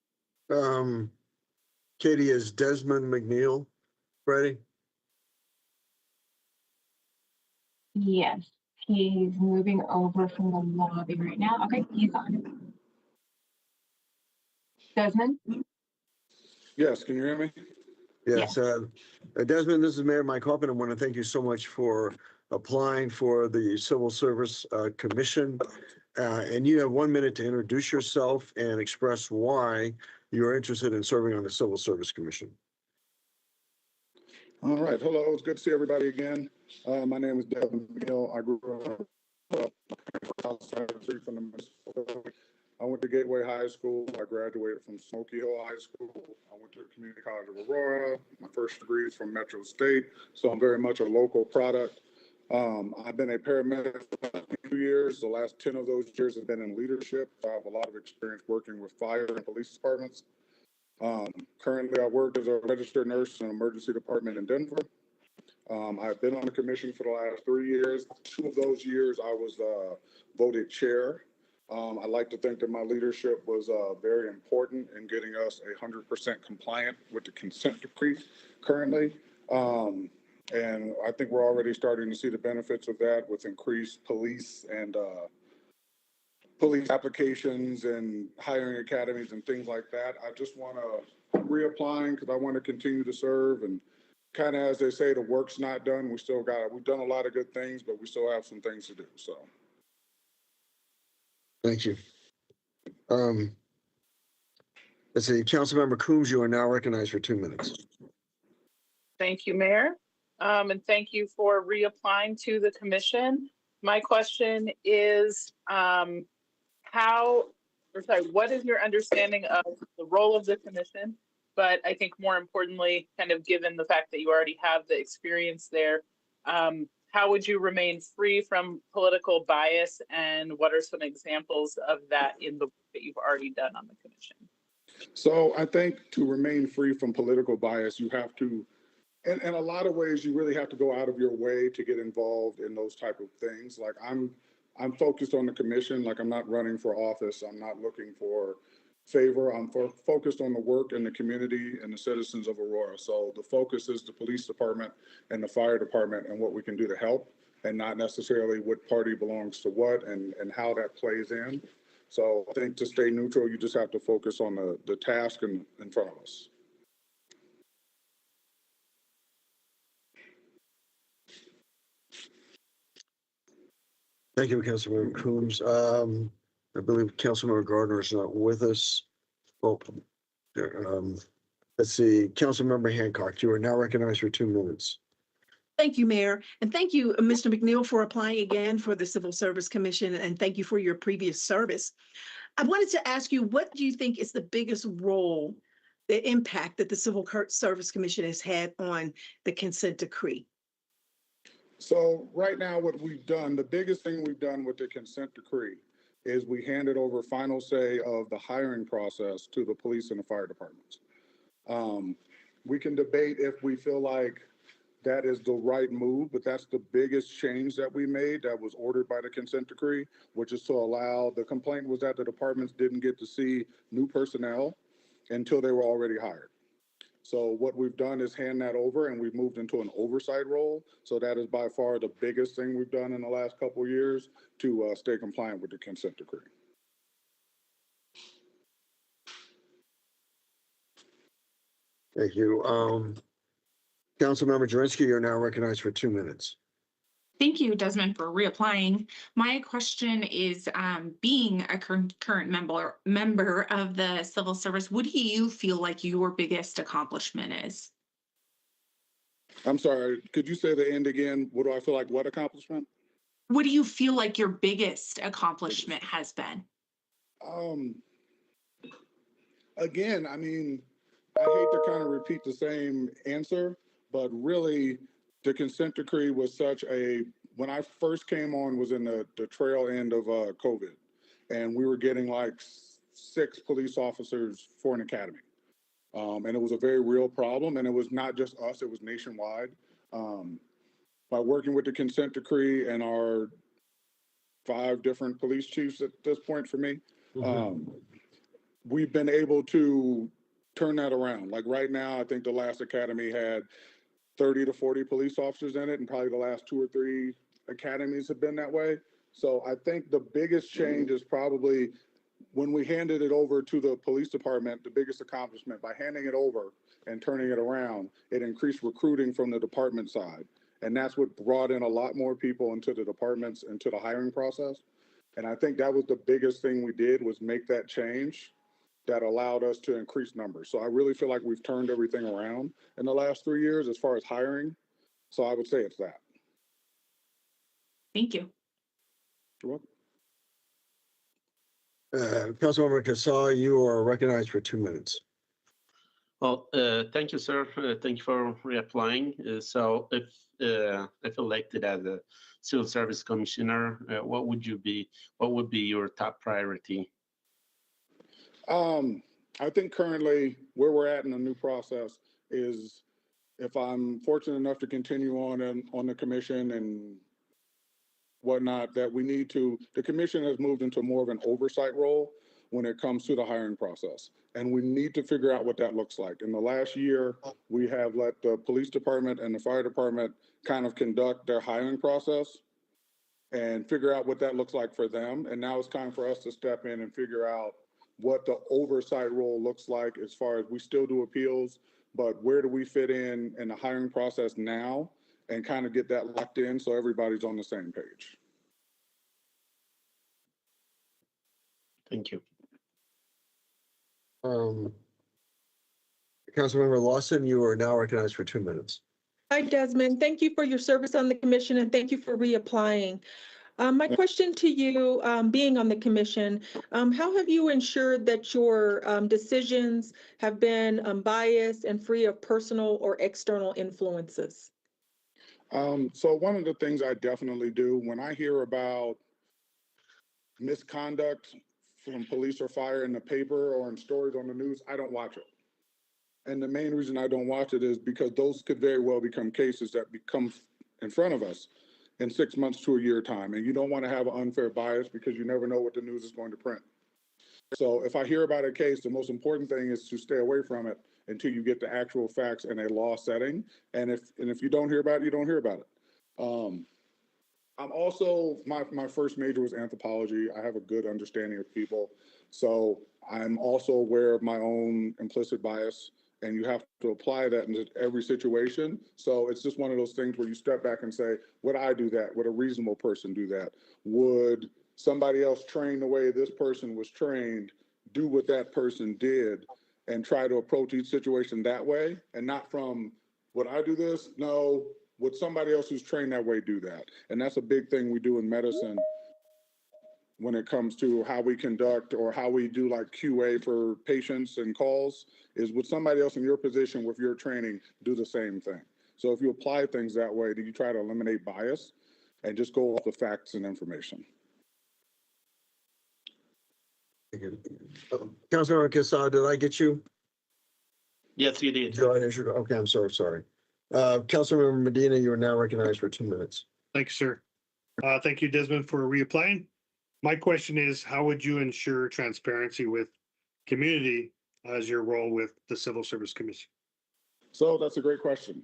Katie, is Desmond McNeil ready? Yes, he's moving over from the lobby right now. Okay, he's on. Desmond? Yes, can you hear me? Yes. Desmond, this is Mayor Mike Hoffman. I want to thank you so much for applying for the Civil Service Commission. And you have 1 minute to introduce yourself and express why you're interested in serving on the Civil Service Commission. All right. Hello. It's good to see everybody again. My name is Devin McNeil. I grew up outside of the street from the municipality. I went to Gateway High School. I graduated from Smoky Hill High School. I went to the Community College of Aurora. My first degree is from Metro State, so I'm very much a local product. I've been a paramedic for 2 years. The last 10 of those years have been in leadership. I have a lot of experience working with fire and police departments. Currently, I work as a registered nurse in an emergency department in Denver. I've been on the commission for the last 3 years. 2 of those years, I was voted chair. I like to think that my leadership was very important in getting us 100% compliant with the consent decree currently. And I think we're already starting to see the benefits of that with increased police and police applications and hiring academies and things like that. I just want to reapplying because I want to continue to serve, and kind of, as they say, the work's not done. We've done a lot of good things, but we still have some things to do. So. Thank you. Let's see, Councilmember Coombs, you are now recognized for 2 minutes. Thank you, Mayor. And thank you for reapplying to the commission. My question is, what is your understanding of the role of the commission? But I think more importantly, kind of given the fact that you already have the experience there, how would you remain free from political bias, and what are some examples of that in the work that you've already done on the commission? So I think to remain free from political bias, you have to, in a lot of ways, you really have to go out of your way to get involved in those type of things. Like I'm focused on the commission. Like I'm not running for office. I'm not looking for favor. I'm focused on the work in the community and the citizens of Aurora. So the focus is the police department and the fire department and what we can do to help, and not necessarily what party belongs to what and how that plays in. So I think to stay neutral, you just have to focus on the task in front of us. Thank you, Councilmember Coombs. I believe Councilmember Gardner is not with us. Oh, let's see, Councilmember Hancock, you are now recognized for 2 minutes. Thank you, Mayor. And thank you, Mr. McNeil, for applying again for the Civil Service Commission. And thank you for your previous service. I wanted to ask you, what do you think is the biggest role, the impact that the Civil Service Commission has had on the consent decree? So right now, what we've done, the biggest thing we've done with the consent decree is we handed over final say of the hiring process to the police and the fire departments. We can debate if we feel like that is the right move, but that's the biggest change that we made that was ordered by the consent decree, which is to allow, the complaint was that the departments didn't get to see new personnel until they were already hired. So what we've done is hand that over, and we've moved into an oversight role. So that is by far the biggest thing we've done in the last couple of years to stay compliant with the consent decree. Thank you. Councilmember Jurenski, you're now recognized for 2 minutes. Thank you, Desmond, for reapplying. My question is, being a current member of the civil service, what do you feel like your biggest accomplishment is? I'm sorry, could you say the end again? What do I feel like? What accomplishment? What do you feel like your biggest accomplishment has been? Again, I mean, I hate to kind of repeat the same answer, but really the consent decree was such when I first came on was in the trail end of COVID, and we were getting like 6 police officers for an academy. And it was a very real problem. And it was not just us, it was nationwide. By working with the consent decree and our 5 different police chiefs at this point for me, we've been able to turn that around. Like right now, I think the last academy had 30 to 40 police officers in it, and probably the last 2 or 3 academies have been that way. So I think the biggest change is probably when we handed it over to the police department. The biggest accomplishment by handing it over and turning it around, it increased recruiting from the department side. And that's what brought in a lot more people into the departments, into the hiring process. And I think that was the biggest thing we did, was make that change that allowed us to increase numbers. So I really feel like we've turned everything around in the last 3 years as far as hiring. So I would say it's that. Thank you. You're welcome. Councilmember Casal, you are recognized for 2 minutes. Well, thank you, sir. Thank you for reapplying. So if elected as a civil service commissioner, what would be your top priority? I think currently where we're at in the new process is, if I'm fortunate enough to continue on the commission and whatnot, that the commission has moved into more of an oversight role when it comes to the hiring process. And we need to figure out what that looks like. In the last year, we have let the police department and the fire department kind of conduct their hiring process and figure out what that looks like for them. And now it's time for us to step in and figure out what the oversight role looks like, as far as we still do appeals, but where do we fit in the hiring process now, and kind of get that locked in so everybody's on the same page. Thank you. Councilmember Lawson, you are now recognized for 2 minutes. Hi, Desmond. Thank you for your service on the commission, and thank you for reapplying. My question to you, being on the commission, how have you ensured that your decisions have been unbiased and free of personal or external influences? So one of the things I definitely do when I hear about misconduct from police or fire in the paper or in stories on the news, I don't watch it. And the main reason I don't watch it is because those could very well become cases that become in front of us in 6 months to a year time. And you don't want to have an unfair bias, because you never know what the news is going to print. So if I hear about a case, the most important thing is to stay away from it until you get the actual facts in a law setting. And if you don't hear about it, you don't hear about it. I'm also, my first major was anthropology. I have a good understanding of people. So I'm also aware of my own implicit bias, and you have to apply that in every situation. So it's just one of those things where you step back and say, would I do that? Would a reasonable person do that? Would somebody else trained the way this person was trained do what that person did, and try to approach each situation that way, and not from, would I do this? No. Would somebody else who's trained that way do that? And that's a big thing we do in medicine when it comes to how we conduct, or how we do like QA for patients and calls, is would somebody else in your position with your training do the same thing? So if you apply things that way, do you try to eliminate bias and just go off the facts and information? Councilmember Casal, did I get you? Yes, you did. Okay, I'm sorry. Councilmember Medina, you are now recognized for 2 minutes. Thank you, sir. Thank you, Desmond, for reapplying. My question is, how would you ensure transparency with community as your role with the Civil Service Commission? So that's a great question.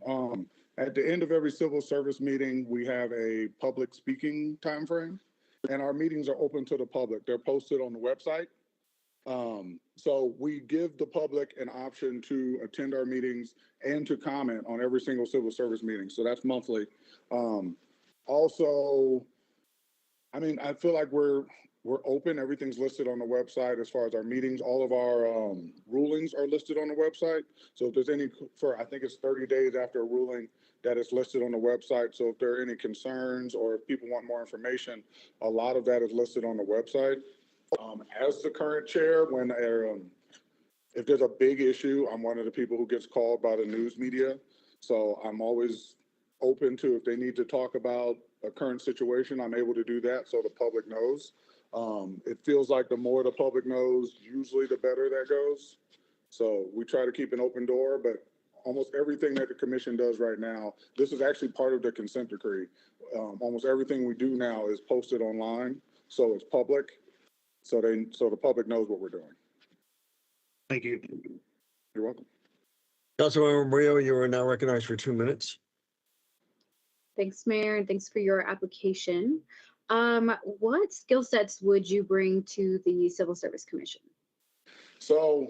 At the end of every civil service meeting, we have a public speaking timeframe, and our meetings are open to the public. They're posted on the website. So we give the public an option to attend our meetings and to comment on every single civil service meeting. So that's monthly. Also, I mean, I feel like we're open. Everything's listed on the website as far as our meetings. All of our rulings are listed on the website. So if there's any, I think it's 30 days after a ruling, that is listed on the website. So if there are any concerns or if people want more information, a lot of that is listed on the website. As the current chair, if there's a big issue, I'm one of the people who gets called by the news media. So I'm always open to, if they need to talk about a current situation, I'm able to do that so the public knows. It feels like the more the public knows, usually the better that goes. So we try to keep an open door, but almost everything that the commission does right now, this is actually part of the consent decree. Almost everything we do now is posted online, so it's public, so the public knows what we're doing. Thank you. You're welcome. Councilmember Murillo, you are now recognized for 2 minutes. Thanks, Mayor, and thanks for your application. What skill sets would you bring to the Civil Service Commission? So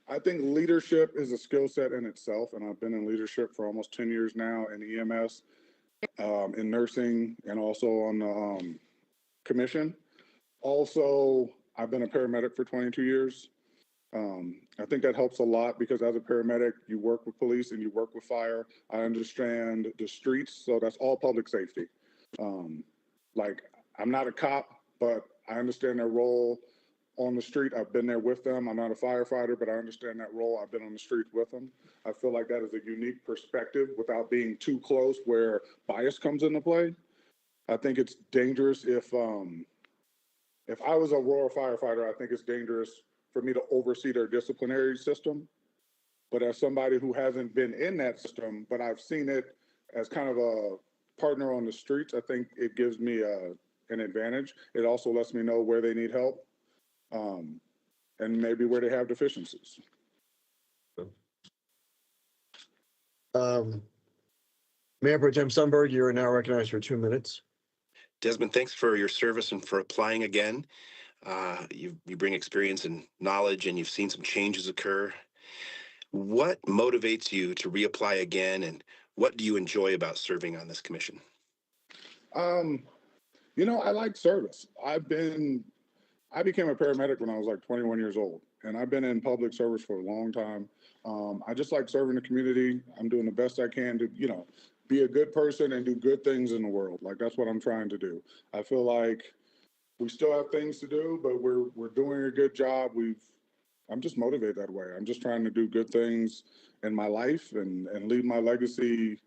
I think leadership is a skill set in itself, and I've been in leadership for almost 10 years now in EMS, in nursing, and also on the commission. Also, I've been a paramedic for 22 years. I think that helps a lot because as a paramedic, you work with police and you work with fire. I understand the streets, so that's all public safety. Like, I'm not a cop, but I understand their role on the street. I've been there with them. I'm not a firefighter, but I understand that role. I've been on the streets with them. I feel like that is a unique perspective without being too close where bias comes into play. I think it's dangerous if I was a Aurora firefighter, I think it's dangerous for me to oversee their disciplinary system. But as somebody who hasn't been in that system, but I've seen it as kind of a partner on the streets, I think it gives me an advantage. It also lets me know where they need help, and maybe where they have deficiencies. Mayor Pro Tem Sundberg, you are now recognized for 2 minutes. Desmond, thanks for your service and for applying again. You bring experience and knowledge, and you've seen some changes occur. What motivates you to reapply again, and what do you enjoy about serving on this commission? You know, I like service. I became a paramedic when I was like 21 years old, and I've been in public service for a long time. I just like serving the community. I'm doing the best I can to, be a good person and do good things in the world. Like, that's what I'm trying to do. I feel like we still have things to do, but we're doing a good job. I'm just motivated that way. I'm just trying to do good things in my life and leave my legacy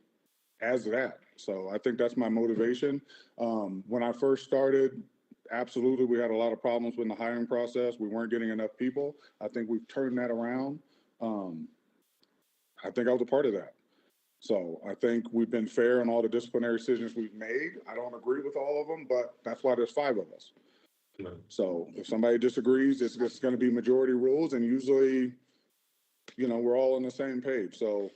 as that. So I think that's my motivation. When I first started, absolutely, we had a lot of problems with the hiring process. We weren't getting enough people. I think we've turned that around. I think I was a part of that. So I think we've been fair in all the disciplinary decisions we've made. I don't agree with all of them, but that's why there's 5 of us. So if somebody disagrees, it's going to be majority rules, and usually, we're all on the same page. So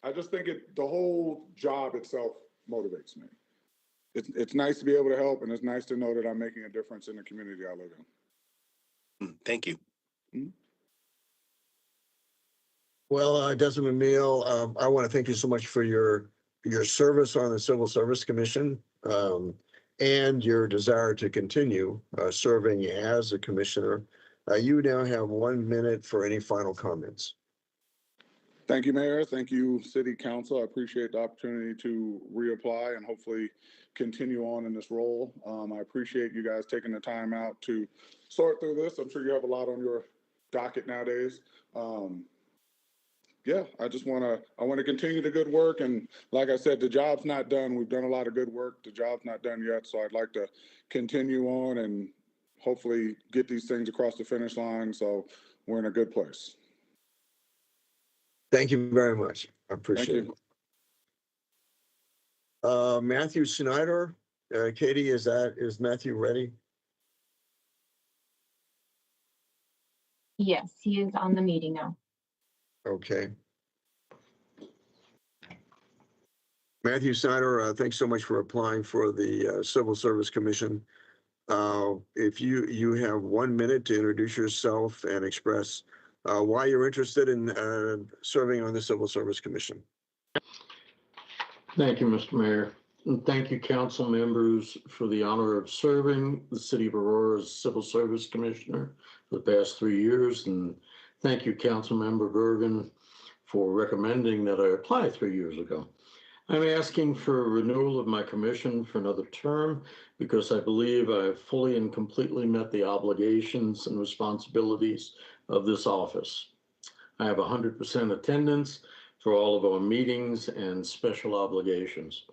I just think the whole job itself motivates me. It's nice to be able to help, and it's nice to know that I'm making a difference in the community I live in. Thank you. Well, Desmond Meal, I want to thank you so much for your service on the Civil Service Commission, and your desire to continue serving as a commissioner. You now have 1 minute for any final comments. Thank you, Mayor. Thank you, City Council. I appreciate the opportunity to reapply and hopefully continue on in this role. I appreciate you guys taking the time out to sort through this. I'm sure you have a lot on your docket nowadays. Yeah, I want to continue the good work. And like I said, the job's not done. We've done a lot of good work. The job's not done yet. So I'd like to continue on and hopefully get these things across the finish line. So we're in a good place. Thank you very much. I appreciate Thank it. Matthew Snyder, Katie, is Matthew ready? Yes, he is on the meeting now. Okay. Matthew Snyder, thanks so much for applying for the Civil Service Commission. If you have 1 minute to introduce yourself and express why you're interested in serving on the Civil Service Commission. Thank you, Mr. Mayor. And thank you, council members, for the honor of serving the City of Aurora's Civil Service Commissioner for the past 3 years. And thank you, Councilmember Bergen, for recommending that I apply 3 years ago. I'm asking for a renewal of my commission for another term because I believe I have fully and completely met the obligations and responsibilities of this office. I have 100% attendance for all of our meetings and special obligations.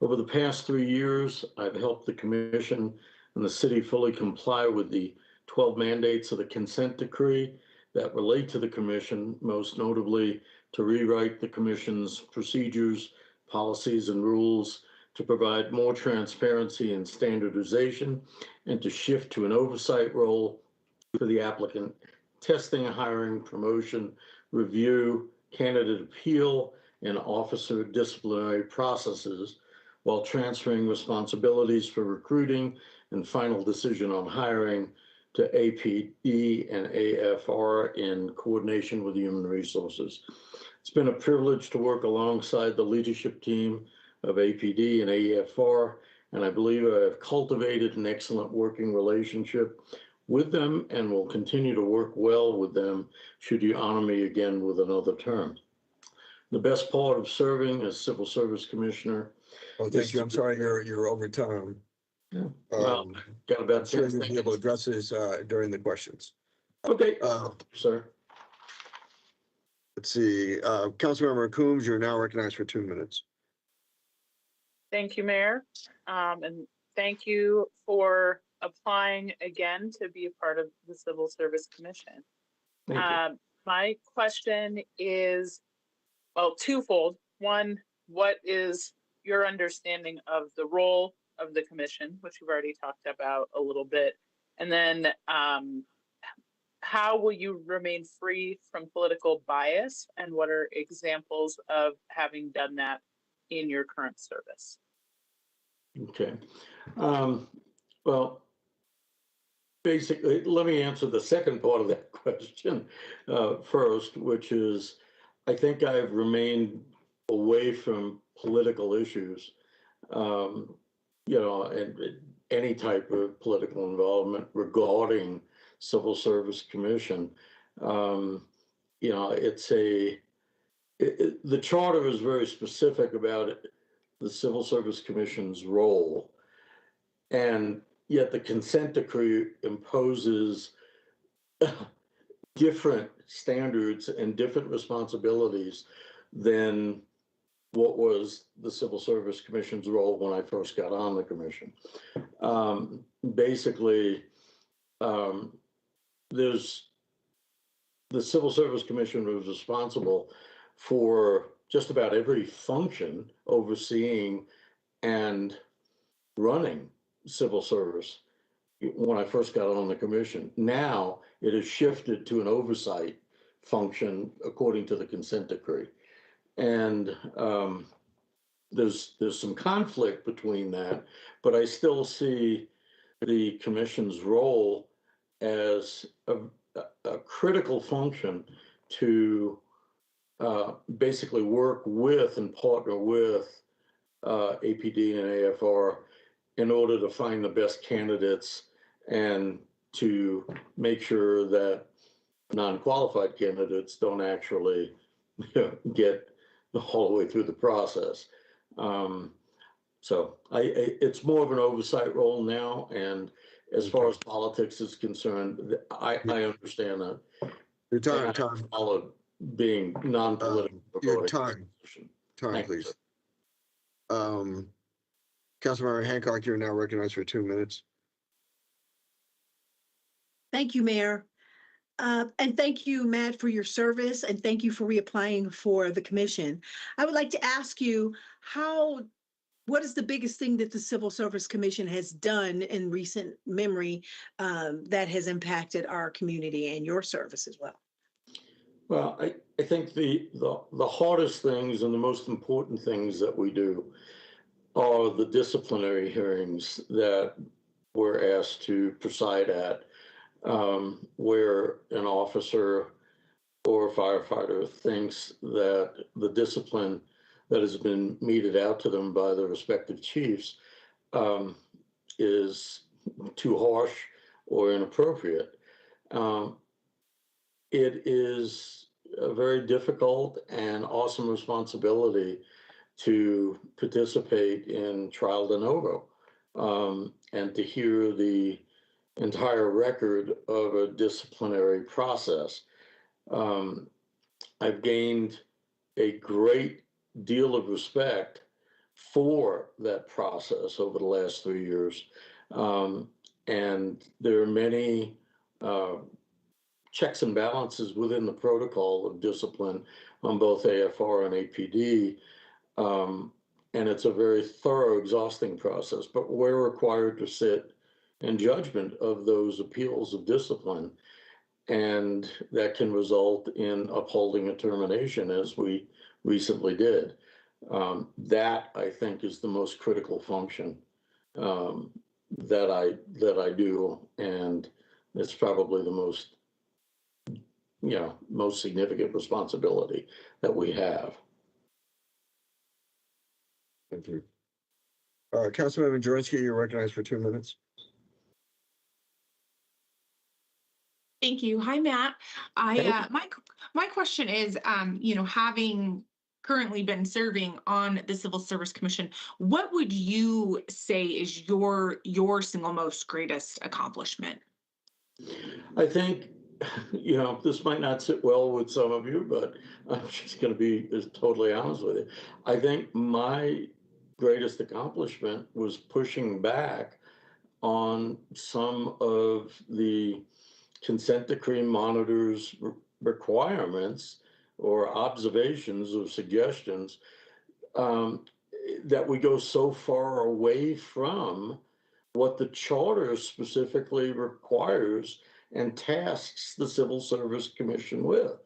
Over the past 3 years, I've helped the commission and the city fully comply with the 12 mandates of the consent decree that relate to the commission, most notably to rewrite the commission's procedures, policies, and rules to provide more transparency and standardization, and to shift to an oversight role for the applicant, testing, hiring, promotion, review, candidate appeal, and officer disciplinary processes, while transferring responsibilities for recruiting and final decision on hiring to APD and AFR in coordination with Human Resources. It's been a privilege to work alongside the leadership team of APD and AFR, and I believe I have cultivated an excellent working relationship with them and will continue to work well with them should you honor me again with another term. The best part of serving as Civil Service Commissioner. Oh, thank you. I'm sorry you're over time. Yeah. Well, got about I'm sure 10 you'll be able to address this during the questions. Okay, sir. Let's see, Councilmember Coombs, you're now recognized for 2 minutes. Thank you, Mayor. And thank you for applying again to be a part of the Civil Service Commission. Thank you. My question is, well, twofold. One, what is your understanding of the role of the commission, which you've already talked about a little bit? And then how will you remain free from political bias? And what are examples of having done that in your current service? Okay. Well, basically, let me answer the second part of that question first, which is, I think I've remained away from political issues, and any type of political involvement regarding Civil Service Commission. The charter is very specific about the Civil Service Commission's role, and yet the consent decree imposes different standards and different responsibilities than what was the Civil Service Commission's role when I first got on the commission. Basically, there's the Civil Service Commission was responsible for just about every function overseeing and running civil service when I first got on the commission. Now it has shifted to an oversight function according to the consent decree. And there's some conflict between that, but I still see the commission's role as a critical function to basically work with and partner with APD and AFR in order to find the best candidates and to make sure that non-qualified candidates don't actually get all the way through the process. So it's more of an oversight role now, and as far as politics is concerned, I understand that. Your time. Followed being non-political. Your time, please. Councilmember Hancock, you're now recognized for 2 minutes. Thank you, Mayor. And thank you, Matt, for your service, and thank you for reapplying for the commission. I would like to ask you what is the biggest thing that the Civil Service Commission has done in recent memory that has impacted our community and your service as well? Well, I think the hardest things and the most important things that we do are the disciplinary hearings that we're asked to preside at, where an officer or a firefighter thinks that the discipline that has been meted out to them by the respective chiefs is too harsh or inappropriate. It is a very difficult and awesome responsibility to participate in trial de novo and to hear the entire record of a disciplinary process. I've gained a great deal of respect for that process over the last 3 years. And there are many checks and balances within the protocol of discipline on both AFR and APD. And it's a very thorough, exhausting process, but we're required to sit in judgment of those appeals of discipline. And that can result in upholding a termination, as we recently did. That, I think, is the most critical function that I do, and it's probably the most most significant responsibility that we have. Thank you. Councilmember Joyski, you're recognized for 2 minutes. Thank you. Hi, Matt. My question is, having currently been serving on the Civil Service Commission, what would you say is your single most greatest accomplishment? I think, this might not sit well with some of you, but I'm just going to be totally honest with you. I think my greatest accomplishment was pushing back on some of the consent decree monitors requirements or observations or suggestions that we go so far away from what the charter specifically requires and tasks the Civil Service Commission with.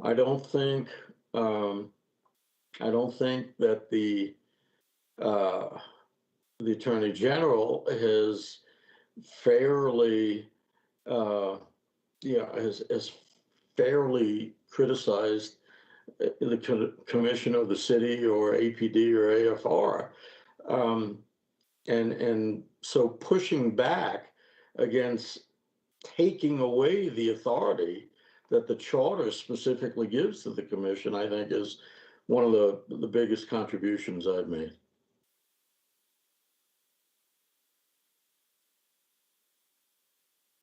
I don't think that the Attorney General has fairly has fairly criticized the commission of the city or APD or AFR. And so pushing back against taking away the authority that the charter specifically gives to the commission, I think, is one of the biggest contributions I've made.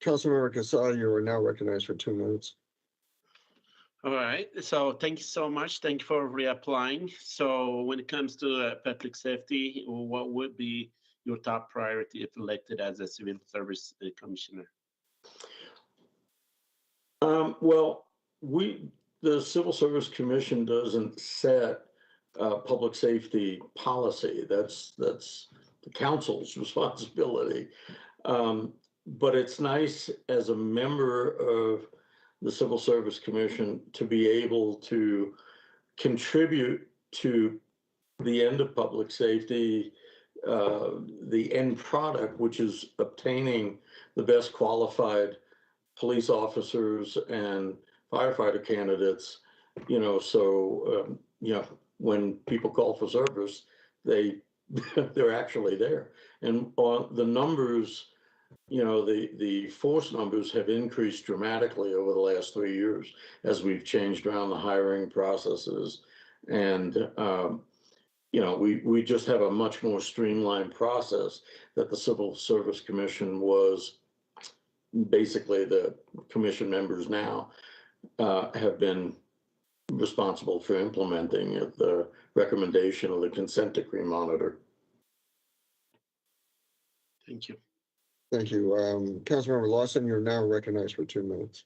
Councilmember Casada, you are now recognized for 2 minutes. All right, so thank you so much. Thank you for reapplying. So when it comes to public safety, what would be your top priority if elected as a civil service commissioner? Well, the Civil Service Commission doesn't set public safety policy. That's the council's responsibility. But it's nice as a member of the Civil Service Commission to be able to contribute to the end of public safety, the end product, which is obtaining the best qualified police officers and firefighter candidates, so, when people call for service, they're actually there. And on the numbers, the force numbers have increased dramatically over the last 3 years as we've changed around the hiring processes. And, we just have a much more streamlined process that the Civil Service Commission was basically the commission members now have been responsible for implementing at the recommendation of the consent decree monitor. Thank you. Thank you. Councilmember Lawson, you're now recognized for 2 minutes.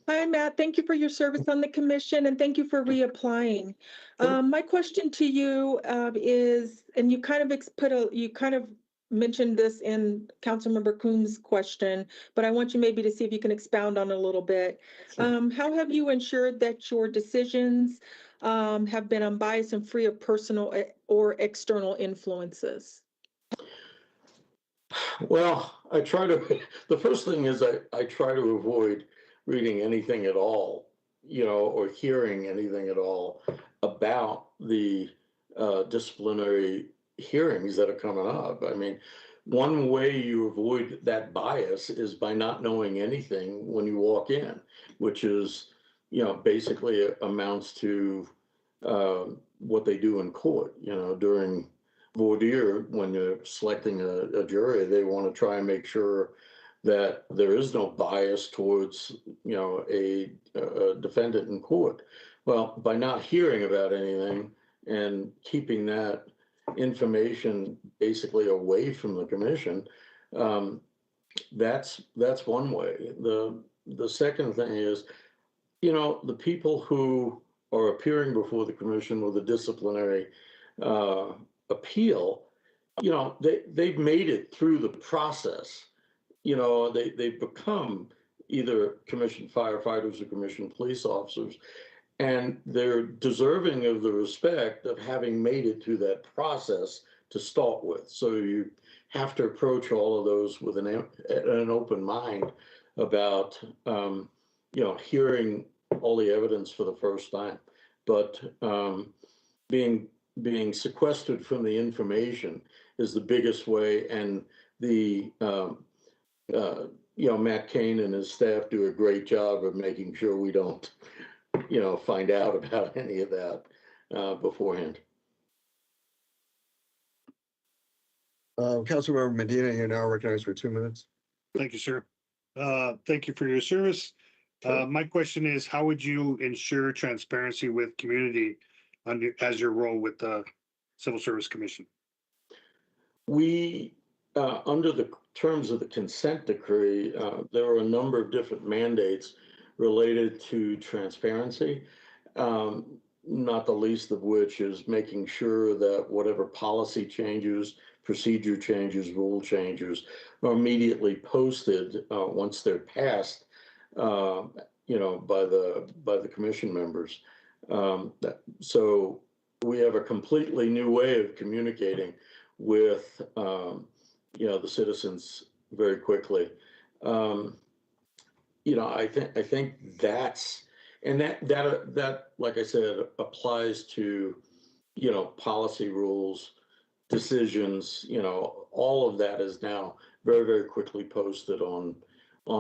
Hi, Matt. Thank you for your service on the commission and thank you for reapplying. My question to you is, and you kind of mentioned this in Councilmember Coombs' question, but I want you maybe to see if you can expound on it a little bit. Sure. How have you ensured that your decisions have been unbiased and free of personal or external influences? Well, the first thing is I try to avoid reading anything at all, or hearing anything at all about the disciplinary hearings that are coming up. I mean, one way you avoid that bias is by not knowing anything when you walk in, which is, basically amounts to what they do in court, during voir dire. When you're selecting a jury, they want to try and make sure that there is no bias towards, a defendant in court. Well, by not hearing about anything and keeping that information basically away from the commission, that's one way. the second thing is, the people who are appearing before the commission with a disciplinary appeal, they've made it through the process. They've become either commissioned firefighters or commissioned police officers, and they're deserving of the respect of having made it through that process to start with. So you have to approach all of those with an open mind about, hearing all the evidence for the first time. But being sequestered from the information is the biggest way, and the Matt Kane and his staff do a great job of making sure we don't find out about any of that beforehand. Councilmember Medina, you're now recognized for 2 minutes. Thank you, sir. Thank you for your service. My question is, how would you ensure transparency with community as your role with the Civil Service Commission? We, under the terms of the consent decree, there are a number of different mandates related to transparency, not the least of which is making sure that whatever policy changes, procedure changes, rule changes are immediately posted once they're passed, by the commission members. So we have a completely new way of communicating with the citizens very quickly. I think that's, and that like I said applies to policy rules, decisions, all of that is now very, very quickly posted on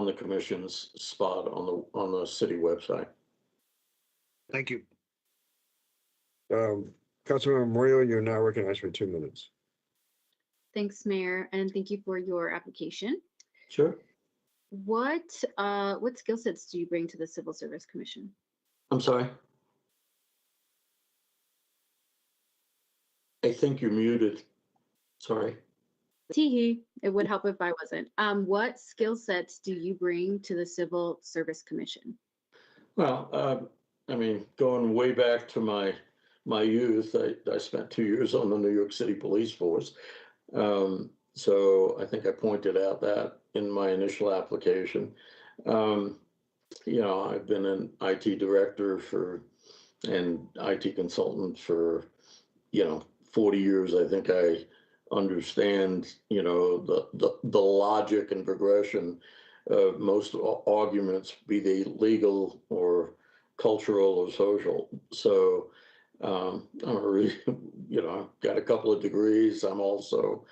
the commission's spot on the city website. Thank you. Councilmember Murillo, you're now recognized for 2 minutes. Thanks, Mayor, and thank you for your application. Sure. What skill sets do you bring to the Civil Service Commission? I'm sorry. I think you're muted. Sorry. Teehee. It would help if I wasn't. What skill sets do you bring to the Civil Service Commission? Well, going way back to my youth, I spent 2 years on the New York City Police Force. So I think I pointed out that in my initial application. I've been an IT director and IT consultant for, 40 years. I think I understand, the logic and progression of most arguments, be they legal or cultural or social. So I'm really, got a couple of degrees. I'm also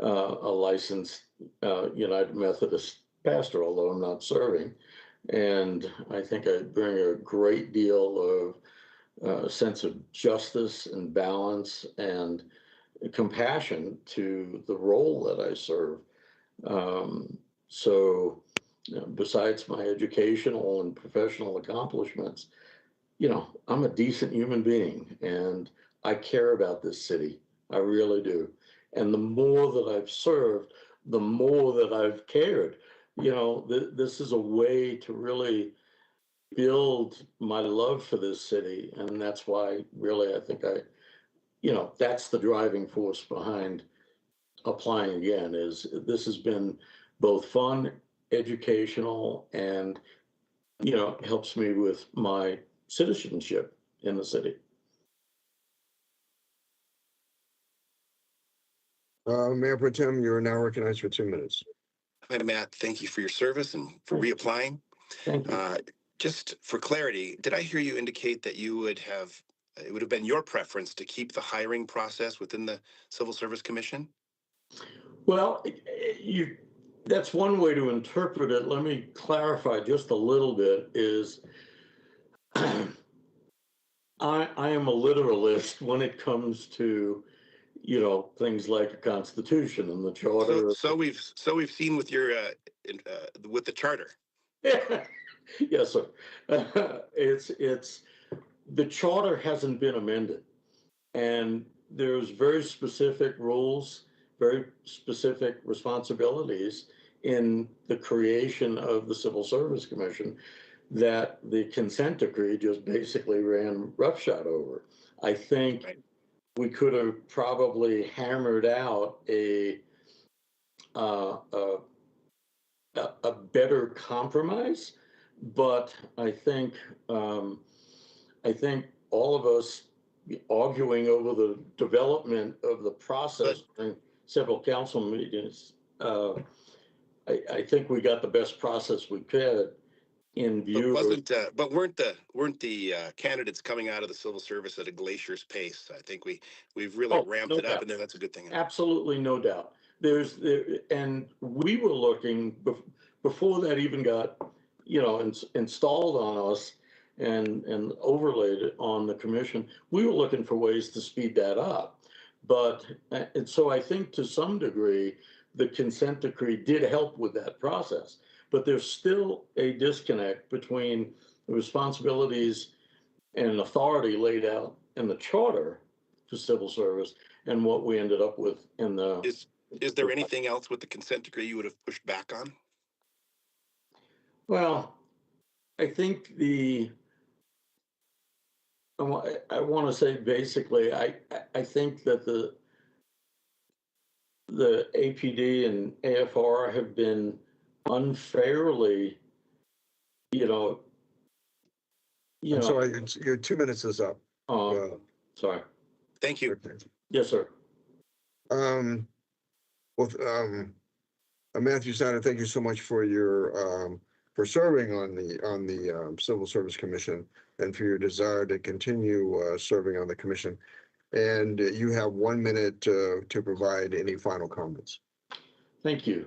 a licensed United Methodist pastor, although I'm not serving. And I think I bring a great deal of sense of justice and balance and compassion to the role that I serve. So besides my educational and professional accomplishments, I'm a decent human being and I care about this city. I really do. And the more that I've served, the more that I've cared. This is a way to really build my love for this city. And that's why really I think that's the driving force behind applying again. Is this has been both fun, educational, and helps me with my citizenship in the city. Mayor Pro Tem, you're now recognized for 2 minutes. Hi, Matt. Thank you for your service and for reapplying. Thank you. Just for clarity, did I hear you indicate that it would have been your preference to keep the hiring process within the Civil Service Commission? Well, that's one way to interpret it. Let me clarify just a little bit is I am a literalist when it comes to, things like a constitution and the charter. So we've seen with your with the charter. Yes, sir. It's the charter hasn't been amended, and there's very specific rules, very specific responsibilities in the creation of the Civil Service Commission that the consent decree just basically ran roughshod over. I think we could have probably hammered out a better compromise, but I think all of us arguing over the development of the process during several council meetings, I think we got the best process we could in view. But weren't the candidates coming out of the civil service at a glacier's pace? I think we've really ramped it up, and that's a good thing. Absolutely, no doubt. And we were looking before that even got, installed on us and overlaid on the commission. We were looking for ways to speed that up. But, and so I think to some degree, the consent decree did help with that process. But there's still a disconnect between the responsibilities and authority laid out in the charter for civil service and what we ended up with in the. Is there anything else with the consent decree you would have pushed back on? Well, I think I want to say basically, I think that the APD and AFR have been unfairly, I'm sorry, your 2 minutes is up. Sorry. Thank you. Okay. Yes, sir. Matthew Snyder, thank you so much for your for serving on the Civil Service Commission and for your desire to continue serving on the commission. And you have 1 minute to provide any final comments. Thank you.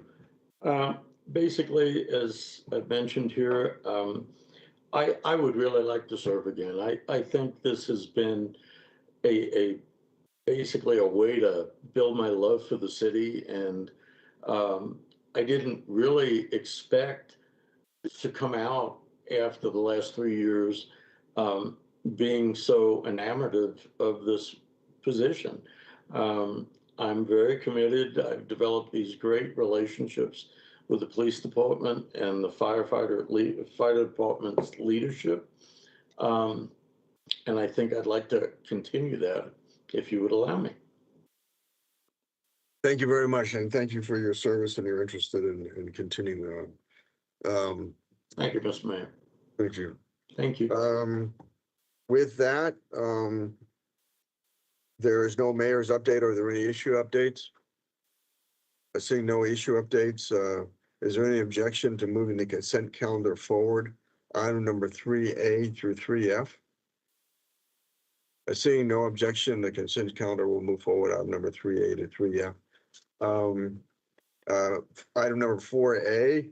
Basically, as I've mentioned here, I would really like to serve again. I think this has been basically a way to build my love for the city, and I didn't really expect to come out after the last 3 years being so enamored of this position. I'm very committed. I've developed these great relationships with the police department and the fire department's leadership. And I think I'd like to continue that if you would allow me. Thank you very much, and thank you for your service and you're interested in continuing on. Thank you, Mr. Mayor. Thank you. Thank you. With that, there is no mayor's update. Are there any issue updates? I see no issue updates. Is there any objection to moving the consent calendar forward? Item number 3A through 3F. Seeing no objection, the consent calendar will move forward. Item number 3A to 3F. Item number 4A,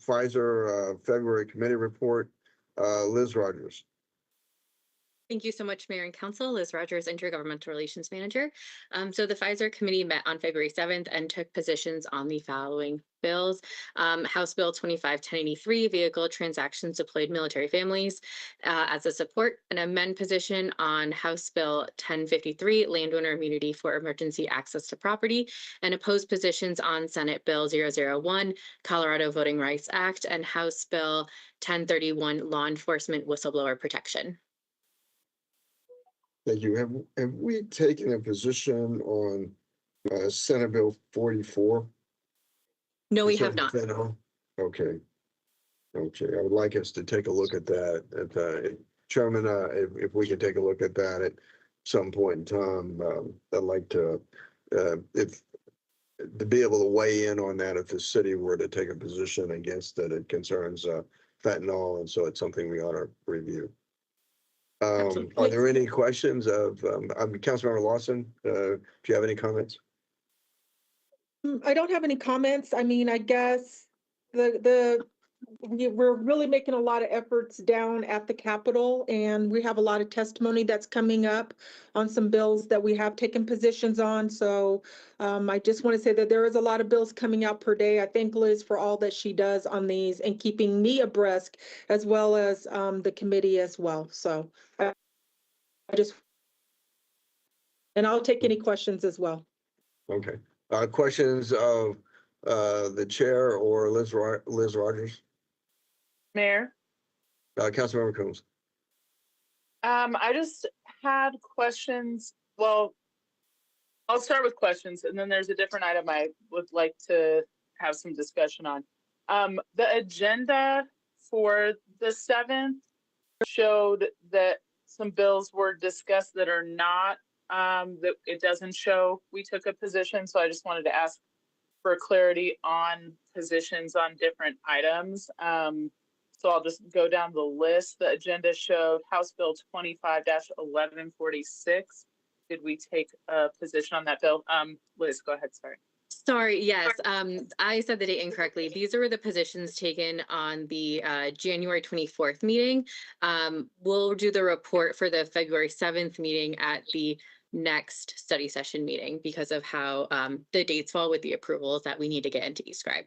Pfizer February committee report. Liz Rogers. Thank you so much, Mayor and Council. Liz Rogers, Intergovernmental Relations Manager. So the Pfizer Committee met on February 7th and took positions on the following bills. House Bill 25-1083, Vehicle Transactions Deployed Military Families as a support, and amend position on House Bill 1053, Landowner Immunity for Emergency Access to Property, and opposed positions on Senate Bill 001, Colorado Voting Rights Act, and House Bill 1031, Law Enforcement Whistleblower Protection. Thank you. Have we taken a position on Senate Bill 44? No, we have not. Okay. Okay. I would like us to take a look at that. Chairman, if we can take a look at that at some point in time, I'd like to be able to weigh in on that if the city were to take a position against it. It concerns fentanyl, and so it's something we ought to review. Are there any questions of Councilmember Lawson? Do you have any comments? I don't have any comments. I mean, I guess we're really making a lot of efforts down at the Capitol, and we have a lot of testimony that's coming up on some bills that we have taken positions on. So I just want to say that there is a lot of bills coming out per day. I thank Liz for all that she does on these and keeping me abreast, as well as the committee as well. So and I'll take any questions as well. Okay. Questions of the chair or Liz Rogers? Mayor, Councilmember Coombs. I just had questions. Well, I'll start with questions, and then there's a different item I would like to have some discussion on. The agenda for the 7th showed that some bills were discussed that are not, that it doesn't show we took a position. So I just wanted to ask for clarity on positions on different items. So I'll just go down the list. The agenda showed House Bill 25-1146. Did we take a position on that bill? Liz, go ahead, sorry. Sorry, yes, I said the date incorrectly. These are the positions taken on the January 24th meeting. We'll do the report for the February 7th meeting at the next study session meeting because of how the dates fall with the approvals that we need to get into eScribe.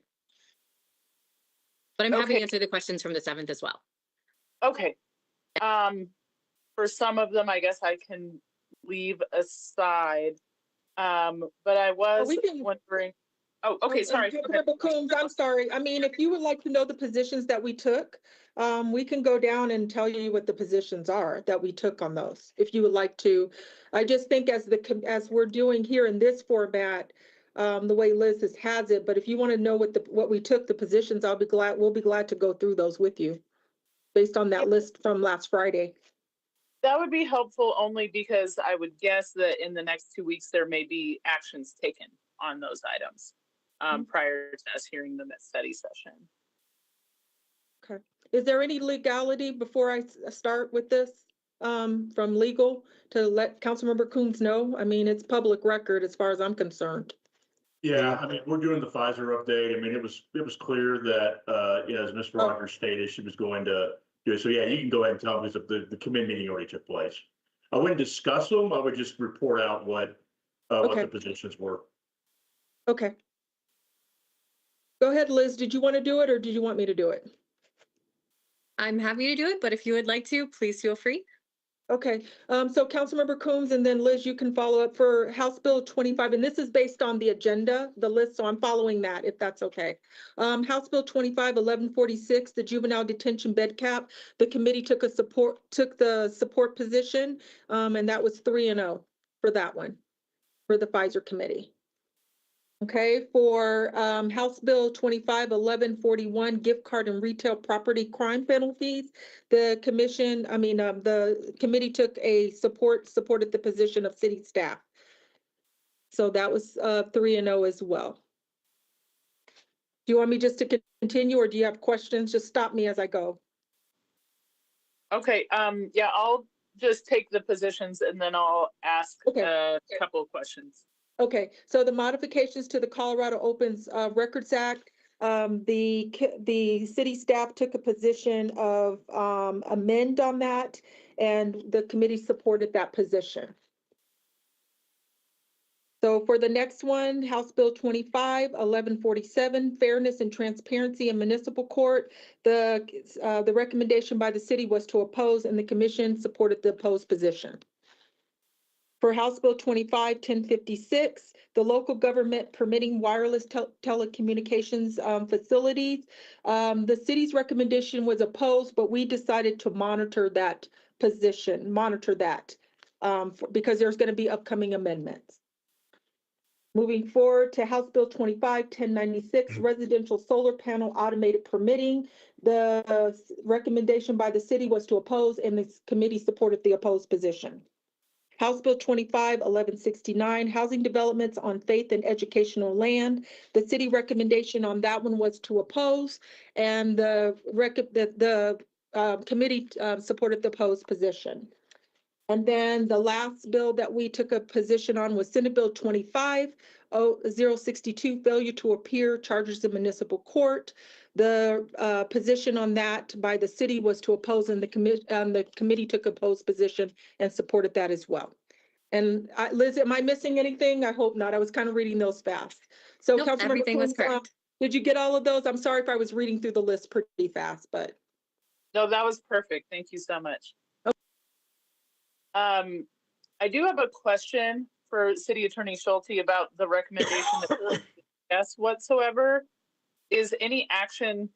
But I'm happy to answer the questions from the 7th as well. Okay. For some of them, I guess I can leave aside. But I was wondering. Oh, okay, sorry. Councilmember Coombs, I'm sorry. I mean, if you would like to know the positions that we took, we can go down and tell you what the positions are that we took on those, if you would like to. I just think as we're doing here in this format, the way Liz has it, but if you want to know what we took, the positions, we'll be glad to go through those with you based on that list from last Friday. That would be helpful only because I would guess that in the next 2 weeks, there may be actions taken on those items prior to us hearing them at study session. Okay. Is there any legality before I start with this from legal to let Councilmember Coombs know? I mean, it's public record as far as I'm concerned. Yeah, I mean, we're doing the Pfizer update. I mean, it was clear that, as Mr. Rogers stated, she was going to do it. So yeah, you can go ahead and tell me because the committee meeting already took place. I wouldn't discuss them. I would just report out what the positions were. Okay. Go ahead, Liz. Did you want to do it or did you want me to do it? I'm happy to do it, but if you would like to, please feel free. Okay, so Councilmember Coombs and then Liz, you can follow up for House Bill 25, and this is based on the agenda, the list, so I'm following that if that's okay. House Bill 25-1146, the juvenile detention bed cap, the committee took the support position, and that was 3-0 for that one, for the Pfizer committee. Okay, for House Bill 25-1141, gift card and retail property crime penalties, the committee took supported the position of city staff. So that was 3-0 as well. Do you want me just to continue or do you have questions? Just stop me as I go. Okay, yeah, I'll just take the positions and then I'll ask a couple of questions. Okay, so the modifications to the Colorado Opens Records Act, the city staff took a position of amend on that, and the committee supported that position. So for the next one, House Bill 25-1147, Fairness and Transparency in Municipal Court, the recommendation by the city was to oppose, and the commission supported the opposed position. For House Bill 25-1056, the local government permitting wireless telecommunications facilities, the city's recommendation was opposed, but we decided to monitor that because there's going to be upcoming amendments. Moving forward to House Bill 25-1096, residential solar panel automated permitting. The recommendation by the city was to oppose, and the committee supported the opposed position. House Bill 25-1169, housing developments on faith and educational land. The city recommendation on that one was to oppose, and the committee supported the opposed position. And then the last bill that we took a position on was Senate Bill 25-062, failure to appear charges in municipal court. The position on that by the city was to oppose, and the committee took opposed position and supported that as well. And Liz, am I missing anything? I hope not. I was kind of reading those fast. So nope, everything was correct. Did you get all of those? I'm sorry if I was reading through the list pretty fast, but. No, that was perfect. Thank you so much. I do have a question for City Attorney Schulte about the recommendation that yes whatsoever. Is any action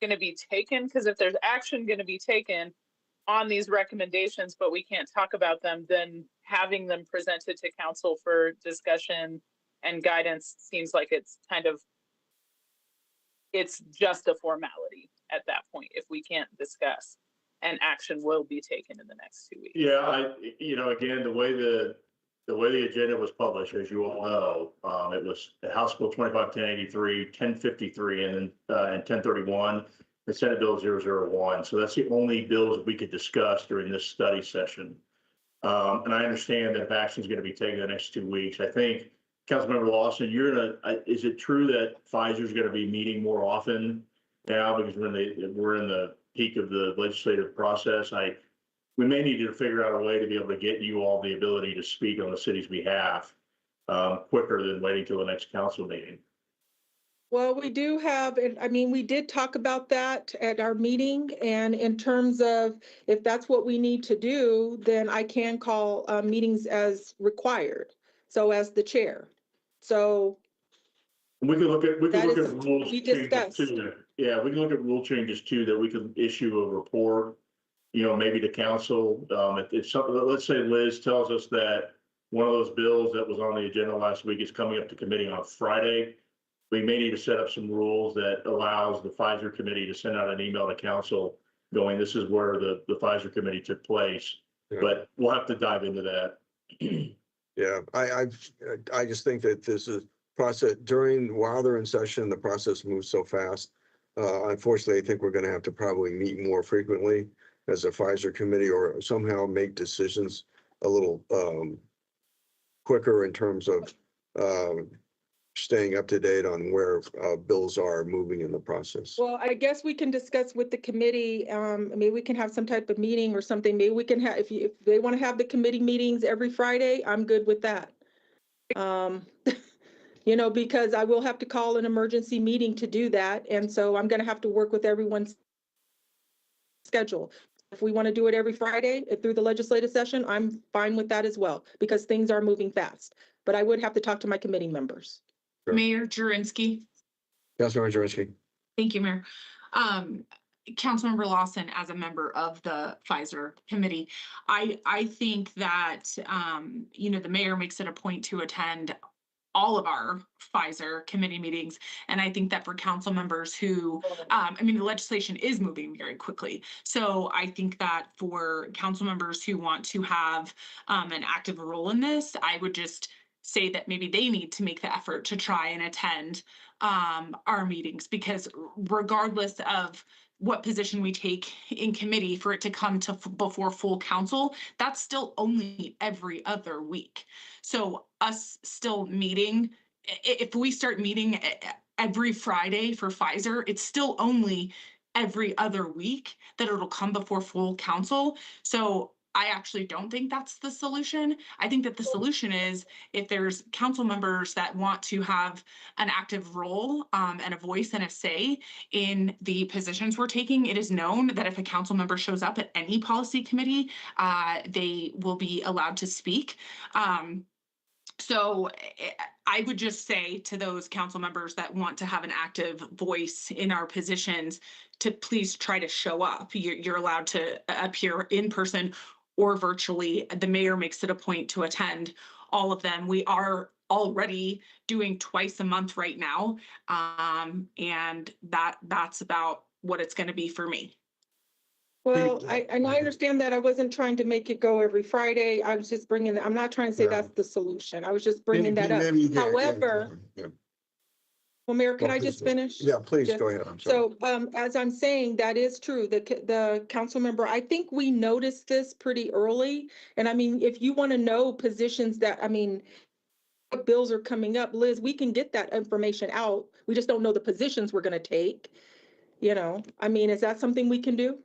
going to be taken? Because if there's action going to be taken on these recommendations, but we can't talk about them, then having them presented to council for discussion and guidance seems like it's just a formality at that point if we can't discuss, and action will be taken in the next 2 weeks. Yeah, again, the way the agenda was published, as you all know, it was House Bill 25-1083, 1053, and 1031, the Senate Bill 001. So that's the only bills we could discuss during this study session. And I understand that if action is going to be taken the next 2 weeks, I think, Councilmember Lawson, is it true that Pfizer is going to be meeting more often now because we're in the peak of the legislative process? We may need to figure out a way to be able to get you all the ability to speak on the city's behalf quicker than waiting till the next council meeting. Well, we do have, and I mean, we did talk about that at our meeting, and in terms of if that's what we need to do, then I can call meetings as required. So as the chair. So we can look at rules we changes discussed. too. Yeah, we can look at rule changes too that we can issue a report, maybe to council. If something, let's say Liz tells us that one of those bills that was on the agenda last week is coming up to committee on Friday. We may need to set up some rules that allows the Pfizer committee to send out an email to council going, this is where the Pfizer committee took place. Yeah. But we'll have to dive into that. Yeah, I just think that this is process while they're in session, the process moves so fast. Unfortunately, I think we're going to have to probably meet more frequently as a Pfizer committee or somehow make decisions a little quicker in terms of staying up to date on where bills are moving in the process. Well, I guess we can discuss with the committee. Maybe we can have some type of meeting or something. Maybe we can have, if they want to have the committee meetings every Friday, I'm good with that. Because I will have to call an emergency meeting to do that. And so I'm going to have to work with everyone's schedule. If we want to do it every Friday through the legislative session, I'm fine with that as well, because things are moving fast. But I would have to talk to my committee members. Sure. Mayor Jurinski. Councilmember Jurinski. Thank you, Mayor. Councilmember Lawson, as a member of the Pfizer committee, I think that, the mayor makes it a point to attend all of our Pfizer committee meetings. And I think that for council members who, the legislation is moving very quickly. So I think that for council members who want to have an active role in this, I would just say that maybe they need to make the effort to try and attend our meetings, because regardless of what position we take in committee, for it to come to before full council, that's still only every other week. So us still meeting, if we start meeting every Friday for Pfizer, it's still only every other week that it'll come before full council. So I actually don't think that's the solution. I think that the solution is, if there's council members that want to have an active role and a voice and a say in the positions we're taking, it is known that if a council member shows up at any policy committee, they will be allowed to speak. So I would just say to those council members that want to have an active voice in our positions to please try to show up. You're allowed to appear in person or virtually. The mayor makes it a point to attend all of them. We are already doing twice a month right now. And that's about what it's going to be for me. Well, I understand that. I wasn't trying to make it go every Friday. I was just bringing, I'm not trying to say that's the solution. I was just bringing that up. However, well, Mayor, can I just finish? Yeah, please go ahead. I'm sorry. So as I'm saying, that is true. The council member, I think we noticed this pretty early. And if you want to know positions that, what bills are coming up, Liz, we can get that information out. We just don't know the positions we're going to take. Is that something we can do?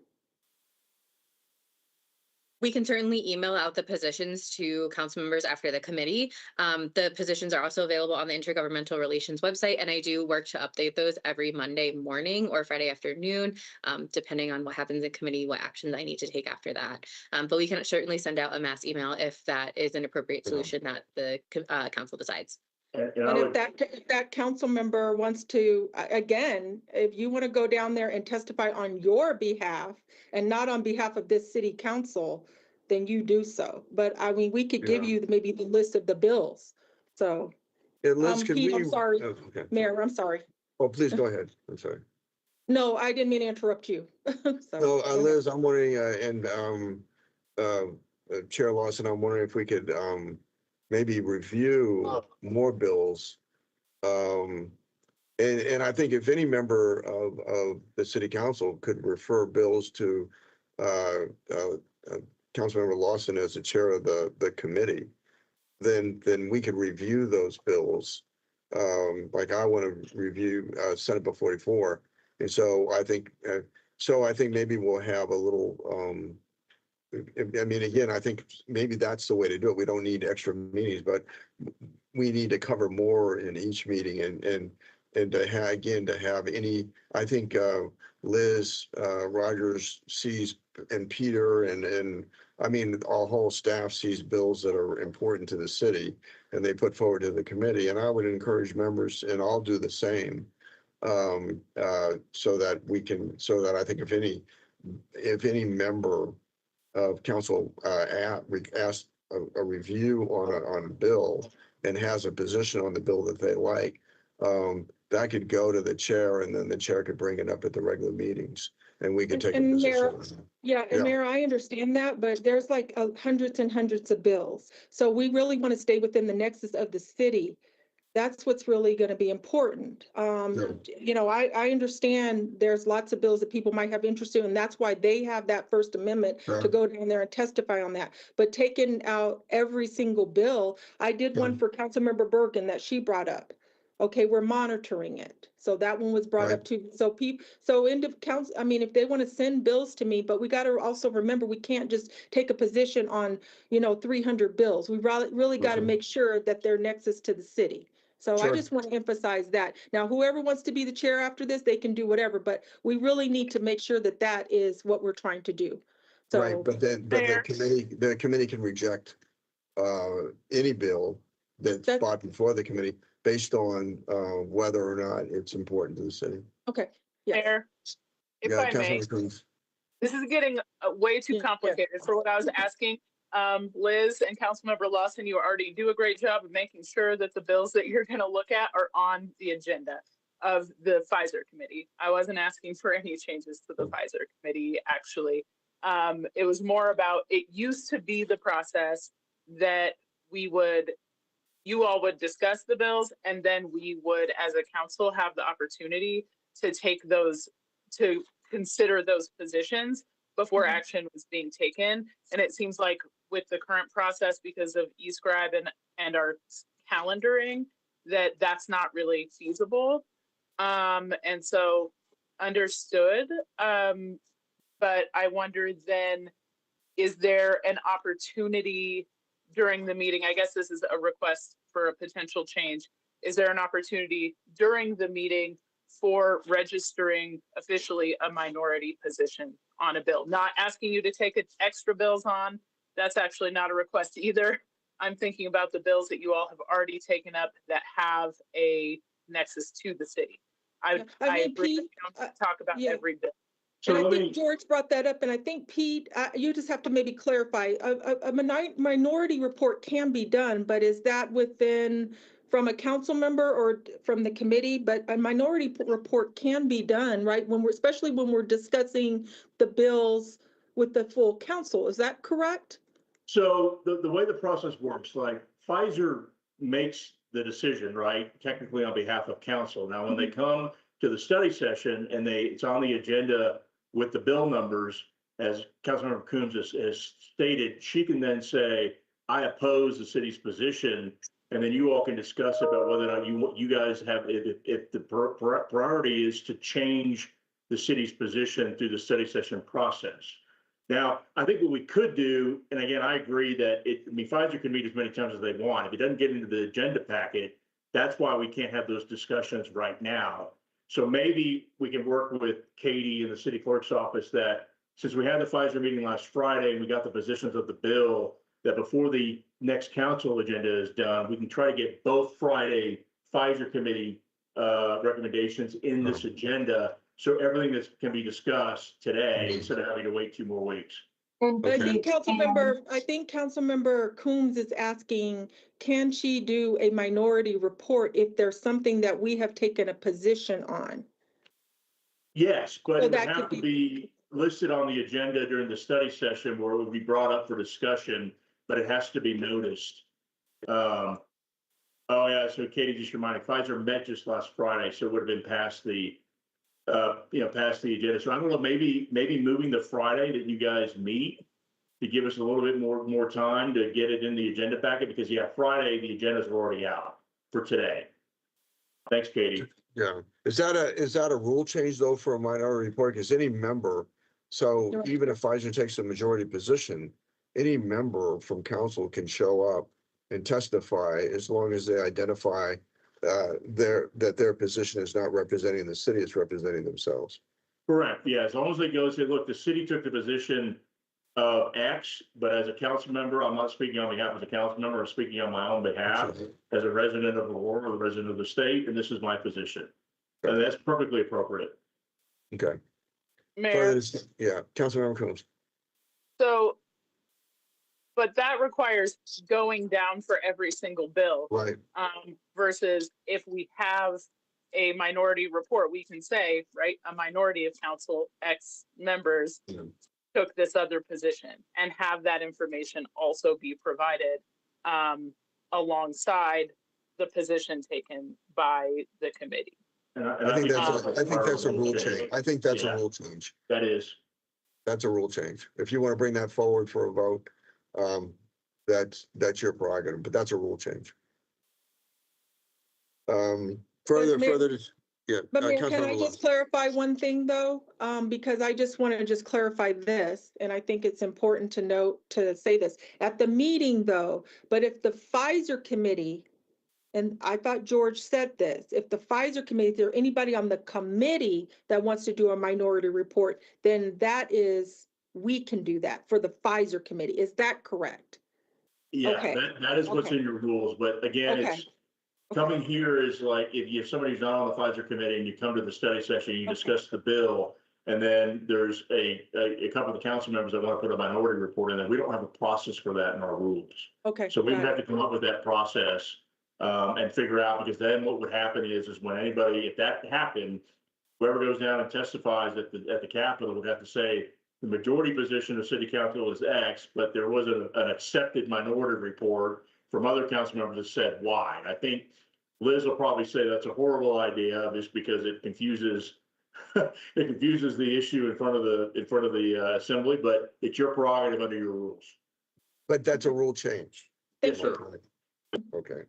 We can certainly email out the positions to council members after the committee. The positions are also available on the Intergovernmental Relations website, and I do work to update those every Monday morning or Friday afternoon, depending on what happens in committee, what actions I need to take after that. But we can certainly send out a mass email if that is an appropriate solution that the council decides. And And if that council member wants to, again, if you want to go down there and testify on your behalf and not on behalf of this city council, then you do so. But I mean, we could give you maybe the list of the bills. So, Liz, can Pete, we? I'm sorry, Oh, okay. Mayor, I'm sorry. Oh, please go ahead. I'm sorry. No, I didn't mean to interrupt you. So, Liz, I'm wondering, Chair Lawson, I'm wondering if we could maybe review more bills. And I think if any member of the city council could refer bills to Councilmember Lawson as the chair of the committee, then we could review those bills. Like I want to review Senate Bill 44. And so I think maybe we'll have a little I mean, again, I think maybe that's the way to do it. We don't need extra meetings, but we need to cover more in each meeting and to have, again, to have any, I think Liz Rogers sees and Peter and I mean, our whole staff sees bills that are important to the city and they put forward to the committee. And I would encourage members, and I'll do the same, so that I think if any member of council asked a review on a bill and has a position on the bill that they like, that could go to the chair and then the chair could bring it up at the regular meetings and we could take a Mayor, position. and Mayor, I understand that, but there's like hundreds and hundreds of bills. So we really want to stay within the nexus of the city. That's what's really going to be important. You know, I understand there's lots of bills that people might have interest in, and that's why they have that First Amendment to go down there and testify on that. But taking out every single bill, I did one for Councilmember Bergen that she brought up. Okay, we're monitoring it. So that one was brought up too. So council, I mean, if they want to send bills to me, but we got to also remember, we can't just take a position on, 300 bills. We really got to make sure that they're nexus to the city. So I just want to emphasize that. Now, whoever wants to be the chair after this, they can do whatever, but we really need to make sure that that is what we're trying to do. So, Right, but the committee can reject any bill that's brought before the committee based on whether or not it's important to the city. Okay. Mayor, if I may, Councilman Cruz. this is getting way too complicated for what I was asking. Liz and Councilmember Lawson, you already do a great job of making sure that the bills that you're going to look at are on the agenda of the Pfizer committee. I wasn't asking for any changes to the Pfizer committee, actually. It was more about, it used to be the process that you all would discuss the bills, and then we would, as a council, have the opportunity to to consider those positions before action was being taken. And it seems like with the current process, because of eScribe and our calendaring, that's not really feasible. And so understood. But I wonder then, is there an opportunity during the meeting? I guess this is a request for a potential change. Is there an opportunity during the meeting for registering officially a minority position on a bill? Not asking you to take extra bills on. That's actually not a request either. I'm thinking about the bills that you all have already taken up that have a nexus to the city. I agree that we don't talk about every bill. And I think George brought that up, and I think Pete, you just have to maybe clarify. A minority report can be done, but is that from a council member or from the committee? But a minority report can be done, right? Especially when we're discussing the bills with the full council. Is that correct? So the way the process works, like Pfizer makes the decision, right? Technically on behalf of council. Now, when they come to the study session and it's on the agenda with the bill numbers, as Councilmember Coombs has stated, she can then say, I oppose the city's position. And then you all can discuss about whether or not you guys have, if the priority is to change the city's position through the study session process. Now, I think what we could do, and again, I agree that Pfizer can meet as many times as they want. If it doesn't get into the agenda packet, that's why we can't have those discussions right now. So maybe we can work with Katie in the city clerk's office that since we had the Pfizer meeting last Friday and we got the positions of the bill, that before the next council agenda is done, we can try to get both Friday Pfizer committee recommendations in this agenda. So everything that can be discussed today instead of having to wait 2 more weeks. And I think Councilmember Coombs is asking, can she do a minority report if there's something that we have taken a position on? Yes, but So it would that have could to be listed on the agenda during the study session where it would be brought up for discussion, but it has to be noticed. Oh yeah, so Katie just reminded, Pfizer met just last Friday, so it would have been past the past the agenda. So I don't know, maybe moving to Friday that you guys meet to give us a little bit more time to get it in the agenda packet, because yeah, Friday, the agendas are already out for today. Thanks, Katie. Yeah, is that a rule change though for a minority report? Because any member, so even if Pfizer takes a majority position, any member from council can show up and testify as long as they identify their position is not representing the city, it's representing themselves. Correct, yeah, as long as they go say, look, the city took the position of X, but as a council member, I'm not speaking on behalf of the council member, I'm speaking on my own behalf as a resident of Aurora, a resident of the state, and this is my position. And that's perfectly appropriate. Okay. Mayor. Yeah, Councilmember Coombs. So, but that requires going down for every single bill. Right. Versus if we have a minority report, we can say, right, a minority of council X members took this other position and have that information also be provided alongside the position taken by the committee. I think that's a rule change. I think that's a rule change. That is. That's a rule change. If you want to bring that forward for a vote, that's your prerogative, but that's a rule change. Yeah. But Mayor, can I Councilmember just clarify one thing though? Because I just want to just clarify this, and I think it's important to note, to say this at the meeting though, but if the Pfizer committee, and I thought George said this, if the Pfizer committee, if there anybody on the committee that wants to do a minority report, then we can do that for the Pfizer committee. Is that correct? Yeah, Okay. that is what's in your rules, but again, it's coming here is like, if somebody's not on the Pfizer committee and you come to the study session, you discuss the bill, and then there's a couple of the council members that want to put a minority report in there. We don't have a process for that in our rules. Okay. So we would have to come up with that process and figure out, because then what would happen is when anybody, if that happened, whoever goes down and testifies at the Capitol would have to say the majority position of city council is X, but there was an accepted minority report from other council members that said why. I think Liz will probably say that's a horrible idea just because it confuses the issue in front of the assembly, but it's your prerogative under your rules. But that's a rule change. Yes, sir. Okay.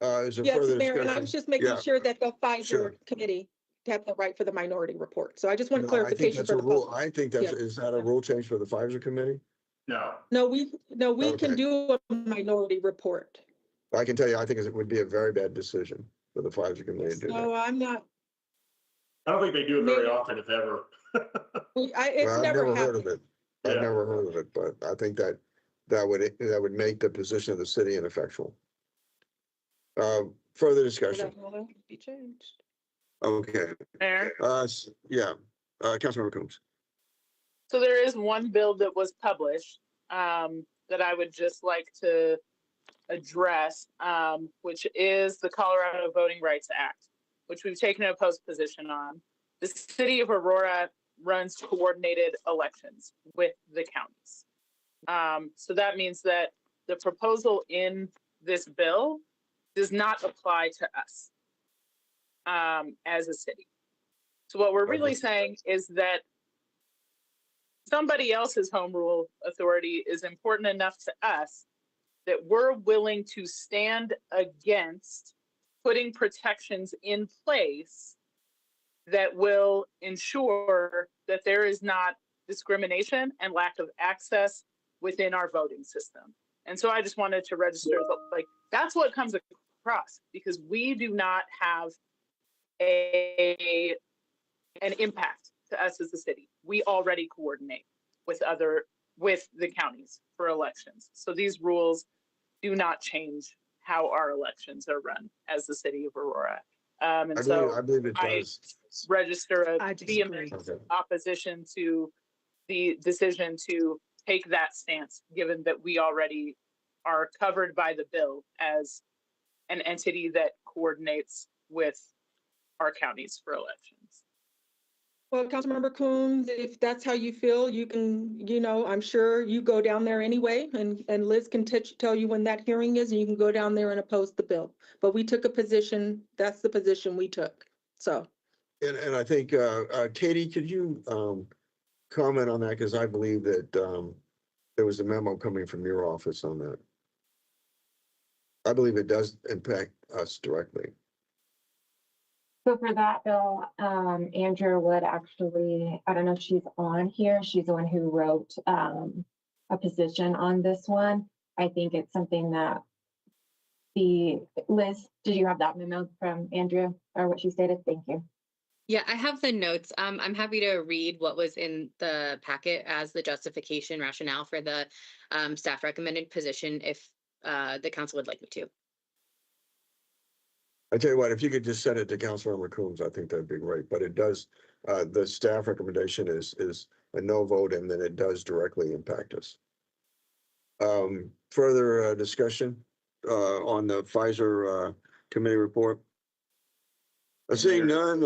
Is there Yes, further Mayor, and I discussion? was just making sure that the Pfizer Sure. committee have the right for the minority report. So I just want No, clarification for the public. I think that's, is that a rule change for the Pfizer committee? No. No, we can Okay. do a minority report. I can tell you, I think it would be a very bad decision for the Pfizer committee to do No, that. I'm not. I don't think they do it very often, if ever. It's I've never never heard happened. of it. I've never heard of it, but I think that would make the position of the city ineffectual. Further discussion. That will be changed. Okay. Mayor? Yeah, Councilmember Coombs. So there is one bill that was published that I would just like to address, which is the Colorado Voting Rights Act, which we've taken a post position on. The city of Aurora runs coordinated elections with the counties. So that means that the proposal in this bill does not apply to us as a city. So what we're really saying is that somebody else's home rule authority is important enough to us that we're willing to stand against putting protections in place that will ensure that there is not discrimination and lack of access within our voting system. And so I just wanted to register that, like, that's what comes across, because we do not have an impact to us as a city. We already coordinate with the counties for elections. So these rules do not change how our elections are run as the city of Aurora. And I believe it does. register I a disagree. vehement opposition to the decision to take that stance, given that we already are covered by the bill as an entity that coordinates with our counties for elections. Well, Councilmember Coons, if that's how you feel, you can, I'm sure you go down there anyway, and Liz can tell you when that hearing is, and you can go down there and oppose the bill. But we took a position, that's the position we took, so. And I think, Katie, could you comment on that? Because I believe that there was a memo coming from your office on that. I believe it does impact us directly. So for that bill, Andrea would actually, I don't know if she's on here, she's the one who wrote a position on this one. I think it's something that Liz, did you have that memo from Andrea or what she stated? Thank you. Yeah, I have the notes. I'm happy to read what was in the packet as the justification rationale for the staff recommended position if the council would like me to. I tell you what, if you could just send it to Councilmember Coombs, I think that'd be great. But it does, the staff recommendation is a no vote, and then it does directly impact us. Further discussion on the Pfizer committee report? Seeing none,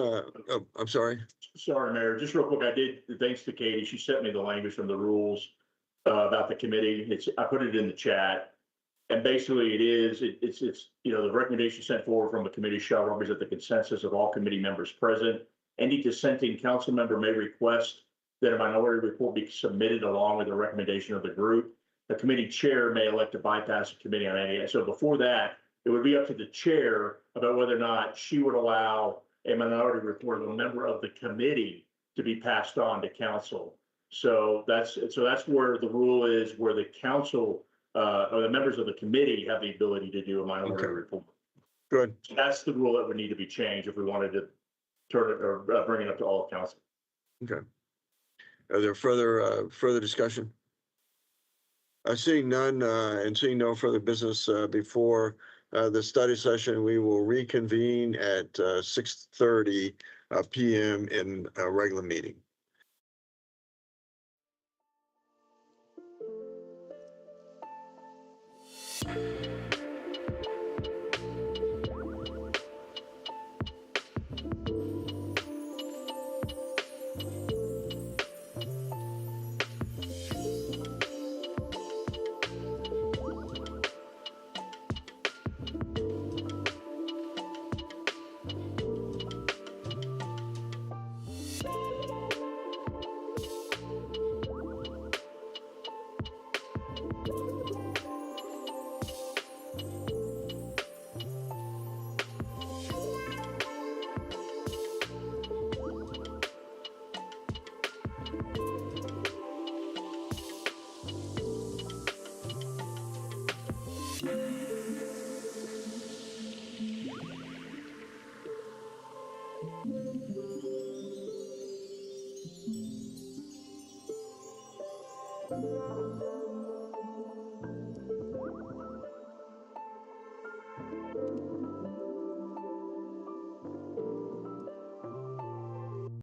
I'm sorry. Sorry, Mayor, just real quick, thanks to Katie, she sent me the language from the rules about the committee. I put it in the chat. And basically it's, the recommendation sent forward from the committee shall represent the consensus of all committee members present. Any dissenting council member may request that a minority report be submitted along with the recommendation of the group. The committee chair may elect to bypass the committee on any. So before that, it would be up to the chair about whether or not she would allow a minority report of a member of the committee to be passed on to council. So that's where the rule is, where the council or the members of the committee have the ability to do a minority report. Good. So that's the rule that would need to be changed if we wanted to turn it or bring it up to all of council. Okay. Are there further discussion? Seeing none and seeing no further business before the study session, we will reconvene at 6:30 p.m. in a regular meeting.